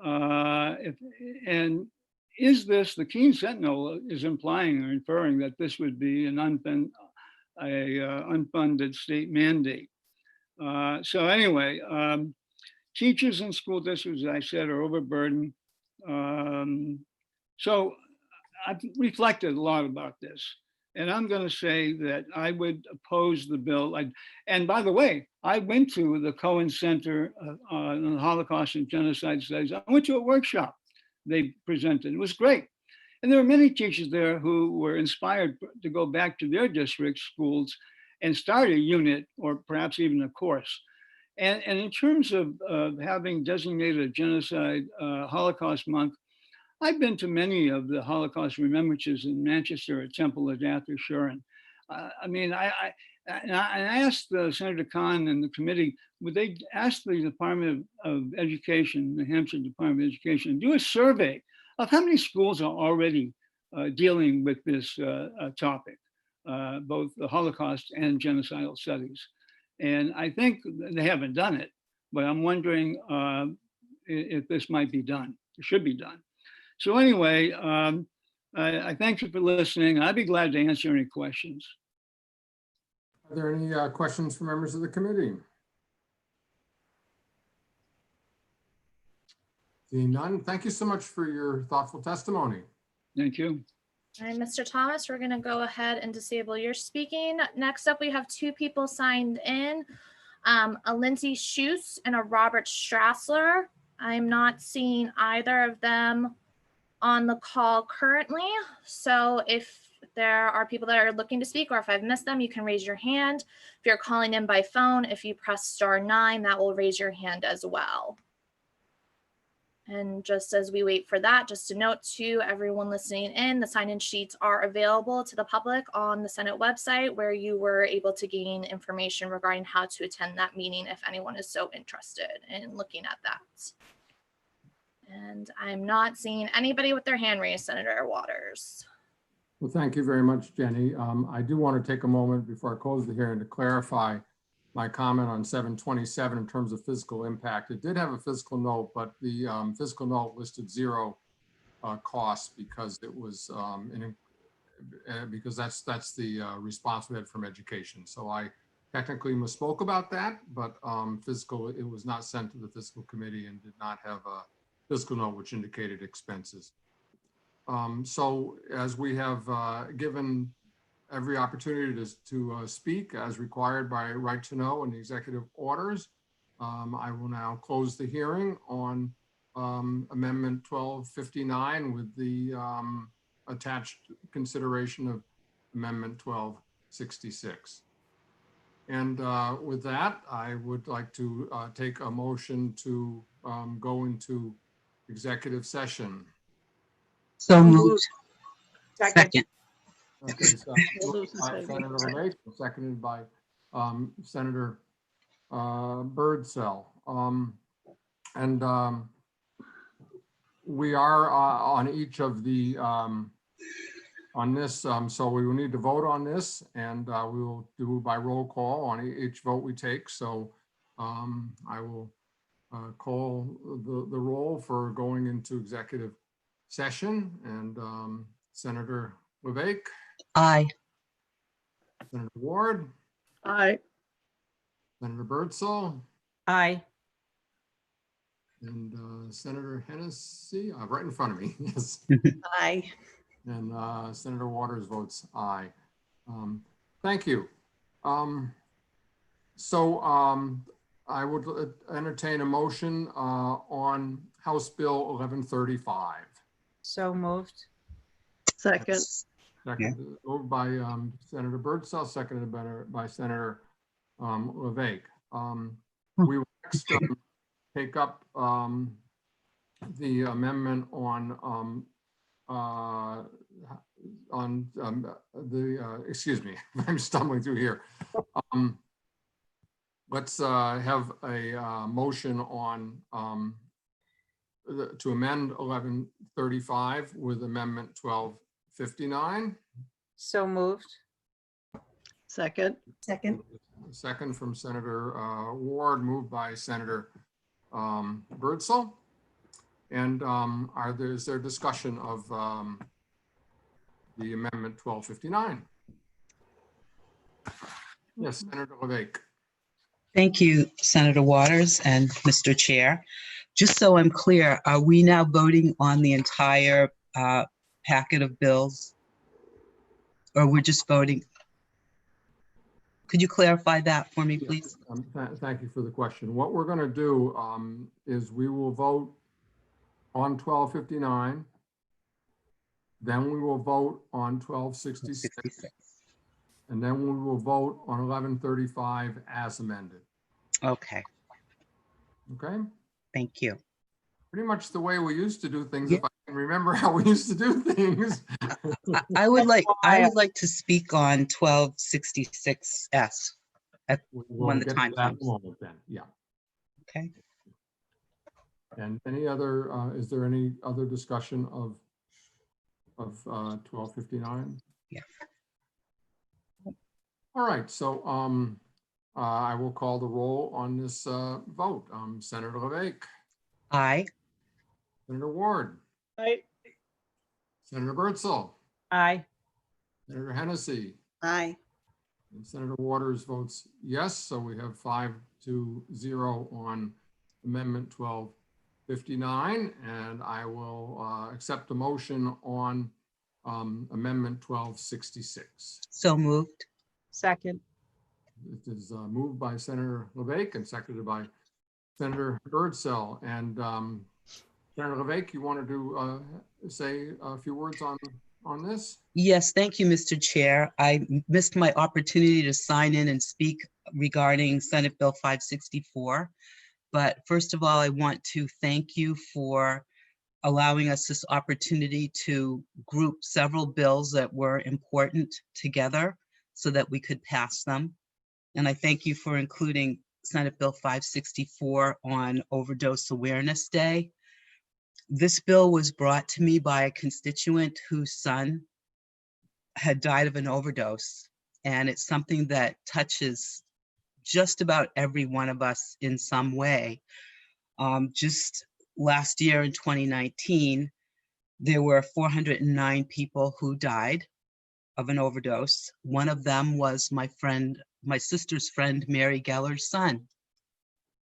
And is this, the Keene Sentinel is implying or inferring that this would be an unfunded state mandate. So anyway, teachers in school districts, as I said, are overburdened. So I've reflected a lot about this, and I'm going to say that I would oppose the bill. And by the way, I went to the Cohen Center on the Holocaust and Genocide Studies. I went to a workshop they presented. It was great. And there were many teachers there who were inspired to go back to their district schools and start a unit or perhaps even a course. And in terms of having designated a genocide Holocaust month, I've been to many of the Holocaust remembrances in Manchester at Temple Adath Shurin. I mean, I asked Senator Khan and the committee, would they ask the Department of Education, New Hampshire Department of Education, do a survey of how many schools are already dealing with this topic, both the Holocaust and genocidal studies. And I think they haven't done it, but I'm wondering if this might be done, it should be done. So anyway, I thank you for listening. I'd be glad to answer any questions. Are there any questions from members of the committee? Seeing none, thank you so much for your thoughtful testimony. Thank you. All right, Mr. Thomas, we're going to go ahead and disable your speaking. Next up, we have two people signed in, a Lindsay Schutz and a Robert Strassler. I'm not seeing either of them on the call currently. So if there are people that are looking to speak, or if I've missed them, you can raise your hand. If you're calling in by phone, if you press *9, that will raise your hand as well. And just as we wait for that, just a note to everyone listening in, the sign-in sheets are available to the public on the Senate website, where you were able to gain information regarding how to attend that meeting if anyone is so interested in looking at that. And I'm not seeing anybody with their hand raised, Senator Waters. Well, thank you very much, Jenny. I do want to take a moment before I close the hearing to clarify my comment on 727 in terms of physical impact. It did have a fiscal note, but the fiscal note listed 0 costs because it was because that's the response we had from education. So I technically misspoke about that, but it was not sent to the fiscal committee and did not have a fiscal note which indicated expenses. So as we have given every opportunity to speak as required by right to know and the executive orders, I will now close the hearing on Amendment 1259 with the attached consideration of Amendment 1266. And with that, I would like to take a motion to go into executive session. So moved. Second. Okay, so moved by Senator LeVake, seconded by Senator Birdsell. We are on each of the on this, so we will need to vote on this, and we will do by roll call on each vote we take. So I will call the roll for going into executive session, and Senator LeVake. Aye. Senator Ward. Aye. Senator Birdsall. Aye. And Senator Hennessy, right in front of me, yes. Aye. And Senator Waters votes aye. Thank you. I would entertain a motion on House Bill 1135. So moved. Second. Second, moved by Senator Birdsall, seconded by Senator LeVake. We will next take up the amendment on excuse me, I'm stumbling through here. Let's have a motion on to amend 1135 with Amendment 1259. So moved. Second. Second. Second from Senator Ward, moved by Senator Birdsall. And is there discussion of the amendment 1259? Yes, Senator LeVake. Thank you, Senator Waters and Mr. Chair. Just so I'm clear, are we now voting on the entire packet of bills? Or we're just voting? Could you clarify that for me, please? Thank you for the question. What we're going to do is we will vote on 1259. Then we will vote on 1266. And then we will vote on 1135 as amended. Okay. Okay. Thank you. Pretty much the way we used to do things, if I can remember how we used to do things. I would like to speak on 1266S when the time comes. Then. Yeah. Okay. And any other, is there any other discussion of of 1259? Yeah. All right, so I will call the roll on this vote. Senator LeVake, Aye. Senator Ward, Aye. Senator Bertzel, Aye. Senator Hennessy, Aye. and Senator Waters votes yes. So we have 5-0 on Amendment 1259, and I will accept the motion on Amendment 1266. So moved. Second. It is moved by Senator LeVake and seconded by Senator Birdsell. And Senator LeVake, you wanted to say a few words on this? Yes, thank you, Mr. Chair. I missed my opportunity to sign in and speak regarding Senate Bill 564. But first of all, I want to thank you for allowing us this opportunity to group several bills that were important together so that we could pass them. And I thank you for including Senate Bill 564 on Overdose Awareness Day. This bill was brought to me by a constituent whose son had died of an overdose. And it's something that touches just about every one of us in some way. Just last year in 2019, there were 409 people who died of an overdose. One of them was my sister's friend, Mary Geller's son,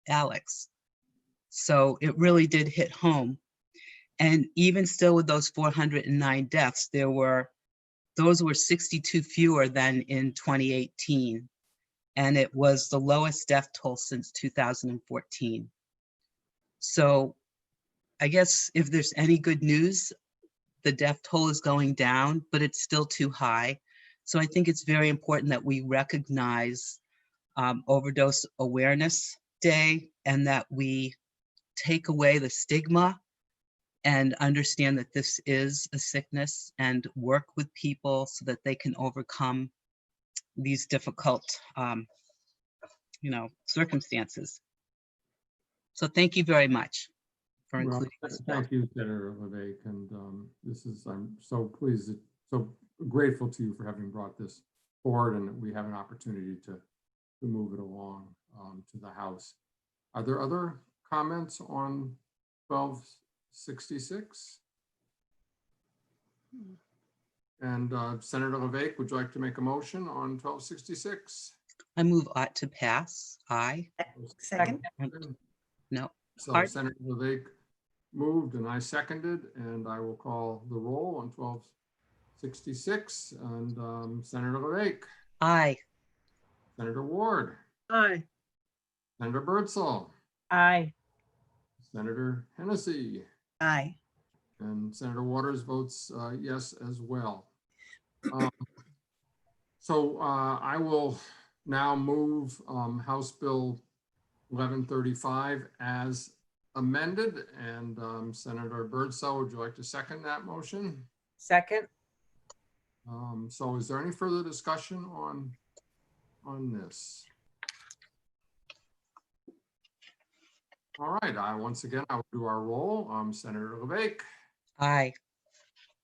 Alex. So it really did hit home. And even still with those 409 deaths, those were 62 fewer than in 2018. And it was the lowest death toll since 2014. So I guess if there's any good news, the death toll is going down, but it's still too high. So I think it's very important that we recognize Overdose Awareness Day and that we take away the stigma and understand that this is a sickness and work with people so that they can overcome these difficult, circumstances. So thank you very much for including this bill. Thank you, Senator LeVake, and I'm so pleased, so grateful to you for having brought this forward, and we have an opportunity to move it along to the House. Are there other comments on 1266? And Senator LeVake, would you like to make a motion on 1266? I move ought to pass. Aye. Second. No. So Pardon? Senator LeVake moved and I seconded, and I will call the roll on 1266. And Senator LeVake, Aye. Senator Ward, Aye. Senator Birdsall, Aye. Senator Hennessy, Aye. and Senator Waters votes yes as well. So I will now move House Bill 1135 as amended. And Senator Birdsall, would you like to second that motion? Second. So is there any further discussion on this? All right, once again, I will do our roll. Senator LeVake, Aye.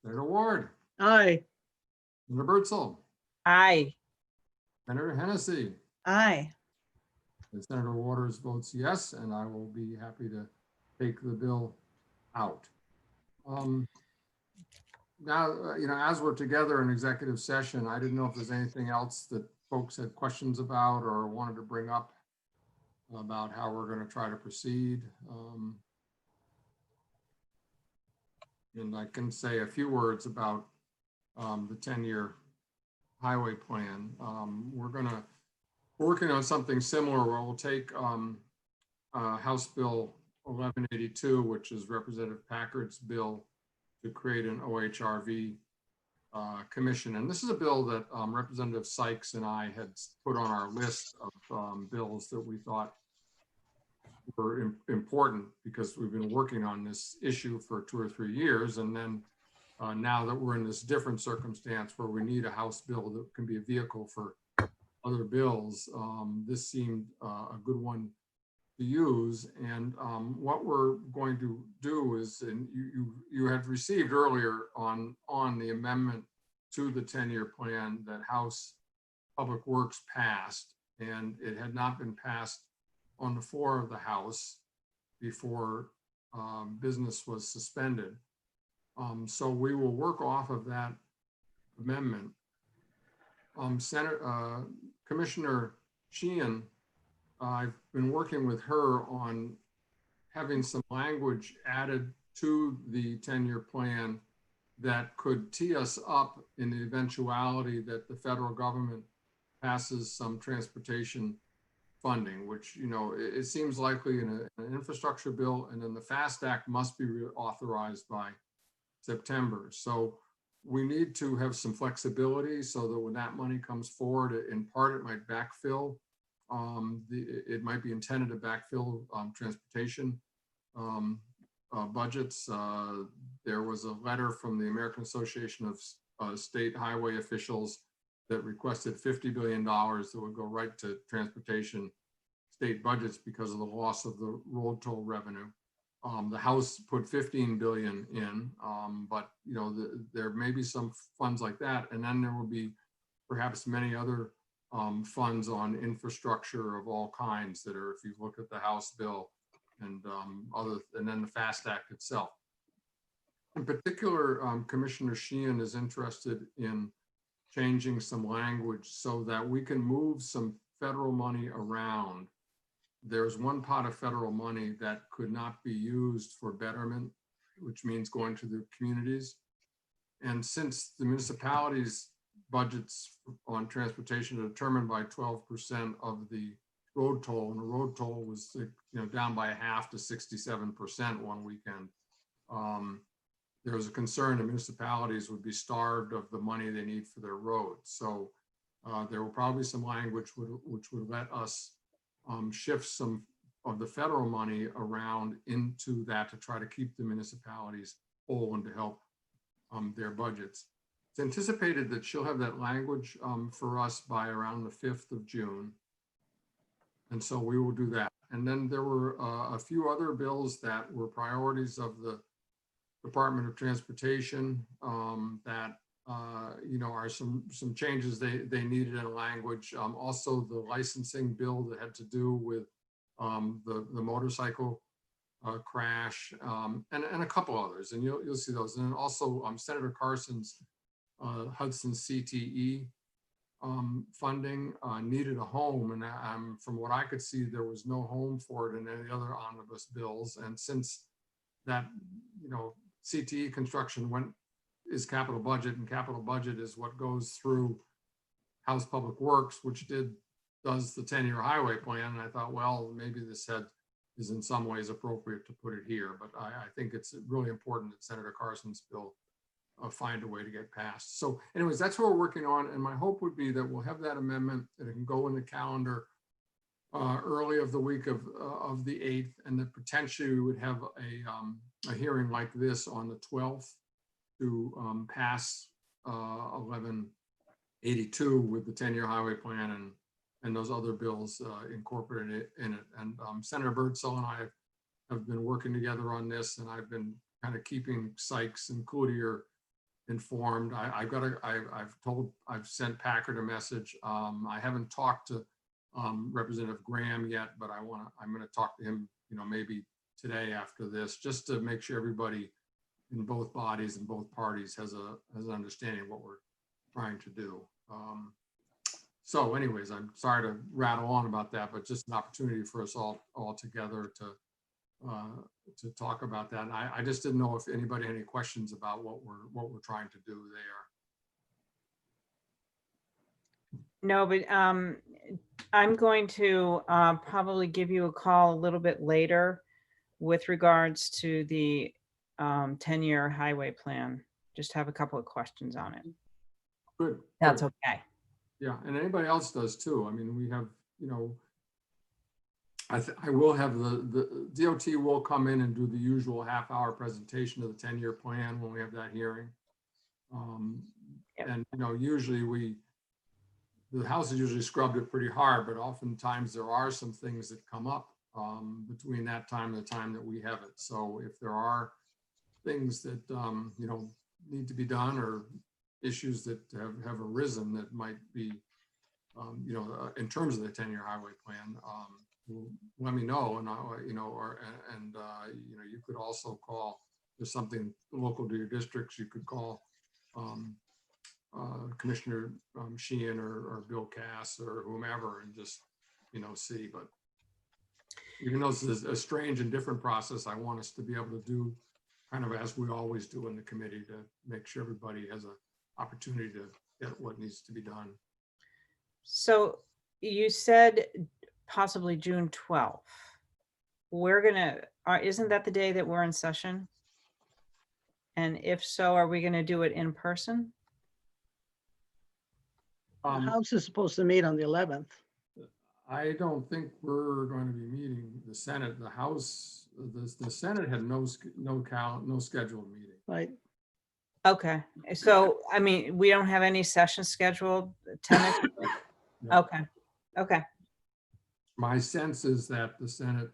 Senator Ward, Aye. Senator Birdsall, Aye. Senator Hennessy, Aye. and Senator Waters votes yes, and I will be happy to take the bill out. Now, as we're together in executive session, I didn't know if there's anything else that folks had questions about or wanted to bring up about how we're going to try to proceed. And I can say a few words about the 10-year highway plan. We're working on something similar where we'll take House Bill 1182, which is Representative Packard's bill to create an OHRV commission. And this is a bill that Representative Sykes and I had put on our list of bills that we thought were important because we've been working on this issue for 2 or 3 years. And then now that we're in this different circumstance where we need a House bill that can be a vehicle for other bills, this seemed a good one to use. And what we're going to do is, and you had received earlier on the amendment to the 10-year plan that House Public Works passed, and it had not been passed on the floor of the House before business was suspended. So we will work off of that amendment. Commissioner Sheehan, I've been working with her on having some language added to the 10-year plan that could tee us up in the eventuality that the federal government passes some transportation funding, which, you know, it seems likely in an infrastructure bill, and then the FAST Act must be authorized by September. So we need to have some flexibility so that when that money comes forward, in part it might backfill. It might be intended to backfill transportation budgets. There was a letter from the American Association of State Highway Officials that requested $50 billion that would go right to transportation state budgets because of the loss of the road toll revenue. The House put 15 billion in, but you know, there may be some funds like that, and then there will be perhaps many other funds on infrastructure of all kinds that are, if you look at the House bill, and and then the FAST Act itself. In particular, Commissioner Sheehan is interested in changing some language so that we can move some federal money around. There's one pot of federal money that could not be used for betterment, which means going to the communities. And since the municipalities' budgets on transportation are determined by 12% of the road toll, and the road toll was, you know, down by half to 67% one weekend, there was a concern the municipalities would be starved of the money they need for their roads. So there will probably some language which would let us shift some of the federal money around into that to try to keep the municipalities whole and to help their budgets. It's anticipated that she'll have that language for us by around the 5th of June. And so we will do that. And then there were a few other bills that were priorities of the Department of Transportation that you know, are some changes they needed in language. Also the licensing bill that had to do with the motorcycle crash, and a couple others, and you'll see those. And then also Senator Carson's Hudson CTE funding needed a home, and from what I could see, there was no home for it in any other omnibus bills. And since that, you know, CTE construction is capital budget, and capital budget is what goes through House Public Works, which does the 10-year highway plan. And I thought, well, maybe this is in some ways appropriate to put it here, but I think it's really important that Senator Carson's bill find a way to get passed. So anyways, that's what we're working on. And my hope would be that we'll have that amendment that it can go in the calendar early of the week of the 8th, and that potentially we would have a hearing like this on the 12th to pass 1182 with the 10-year highway plan and those other bills incorporated in it. And Senator Birdsall and I have been working together on this, and I've been kind of keeping Sykes and Cloutier informed. I've sent Packard a message. I haven't talked to Representative Graham yet, but I'm going to talk to him, you know, maybe today after this, just to make sure everybody in both bodies and both parties has an understanding of what we're trying to do. So anyways, I'm sorry to rattle on about that, but just an opportunity for us all together to talk about that. And I just didn't know if anybody had any questions about what we're trying to do there. No, but I'm going to probably give you a call a little bit later with regards to the 10-year highway plan. Just have a couple of questions on it. Good. That's okay. Yeah, and anybody else does too. I mean, we have, you know, I will have the DOT will come in and do the usual half-hour presentation of the 10-year plan when we have that hearing. And, you know, usually the House has usually scrubbed it pretty hard, but oftentimes there are some things that come up between that time and the time that we have it. So if there are things that, need to be done or issues that have arisen that might be, in terms of the 10-year highway plan, let me know, and you could also call, there's something local to your districts, you could call Commissioner Sheehan or Bill Cass or whomever and just, see. But even though this is a strange and different process, I want us to be able to do kind of as we always do in the committee to make sure everybody has an opportunity to get what needs to be done. So you said possibly June 12th. Isn't that the day that we're in session? And if so, are we gonna do it in person? The House is supposed to meet on the 11th. I don't think we're going to be meeting the Senate. The House, the Senate had no scheduled meeting. Right. Okay, so, I mean, we don't have any session scheduled tentatively? No. Okay. My sense is that the Senate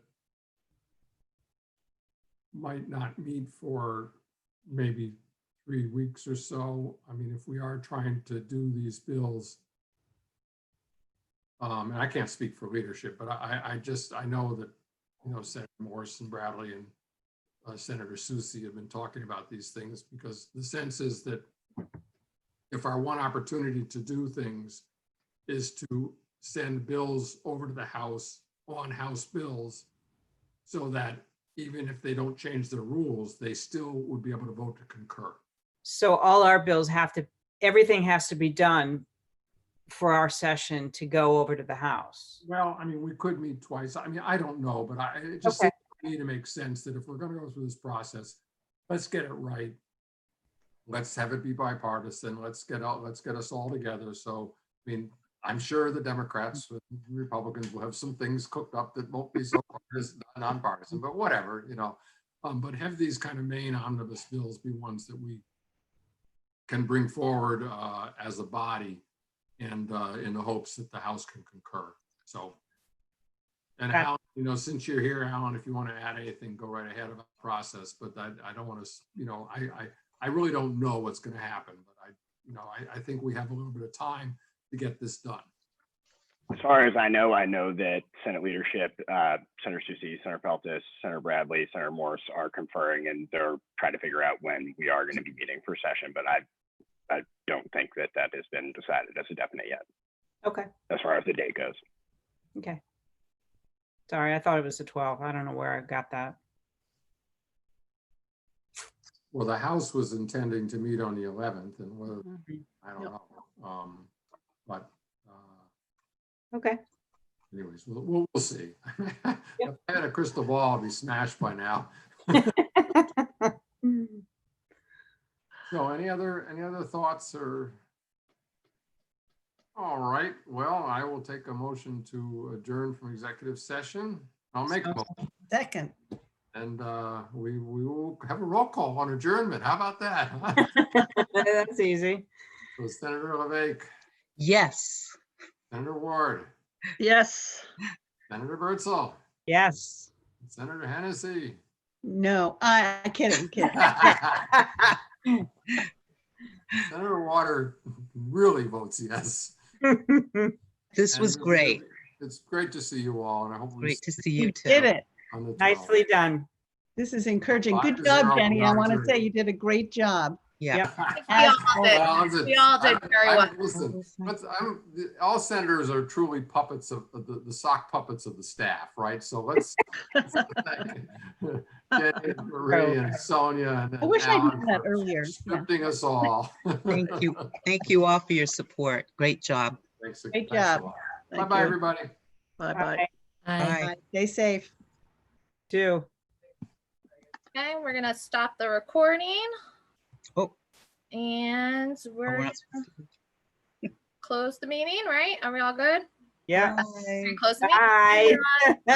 might not meet for maybe 3 weeks or so. I mean, if we are trying to do these bills, and I can't speak for leadership, but I know that, Senator Morris and Bradley and Senator Susie have been talking about these things, because the sense is that if our one opportunity to do things is to send bills over to the House on House bills, so that even if they don't change their rules, they still would be able to vote to concur. So all our bills everything has to be done for our session to go over to the House. Well, I mean, we could meet twice. I mean, I don't know, but it just seems to me to make sense that if we're going to go through this process, let's get it right. Let's have it be bipartisan. Let's get us all together. So, I mean, I'm sure the Democrats and Republicans will have some things cooked up that won't be so nonpartisan, but whatever, but have these kind of main omnibus bills be ones that we can bring forward as a body, and in the hopes that the House can concur. So, and Alan, since you're here, Alan, if you want to add anything, go right ahead of the process, but I don't want to, I really don't know what's going to happen, but I think we have a little bit of time to get this done. As far as I know that Senate leadership, Senator Susie, Senator Peltis, Senator Bradley, Senator Morris are conferring, and they're trying to figure out when we are going to be meeting for session, but I don't think that has been decided as a definite yet. Okay. As far as the date goes. Okay. Sorry, I thought it was the 12th. I don't know where I got that. Well, the House was intending to meet on the 11th, and whether, I don't know. But okay. Anyways, we'll see. If I had a crystal ball, I'd be smashed by now. So any other thoughts or? All right, well, I will take a motion to adjourn from executive session. I'll make a motion. Second. And we will have a roll call on adjournment. How about that? That's easy. So Senator LeVake. Yes. Senator Ward. Yes. Senator Bertzel. Yes. Senator Hennessy. No, I'm kidding. Senator Water really votes yes. This was great. It's great to see you all, and I hope Great to see you too. Did it. Nicely done. This is encouraging. Good 5-0 job, Jenny. I want to Roger. say you did a great job. Yeah. We all did very well. Listen, all senators are truly puppets of the sock puppets of the staff, right? So let's thank Jenny, Marie, and Sonia. And I wish I Alan did that for earlier. scripting us all. Thank you. Thank you all for your support. Great job. Great job. Bye bye, everybody. Bye-bye. Bye. Stay safe. Do. Okay, we're gonna stop the recording. Oh. And we're not gonna close the meeting, right? Are we all good? Yeah. Close the meeting. Bye.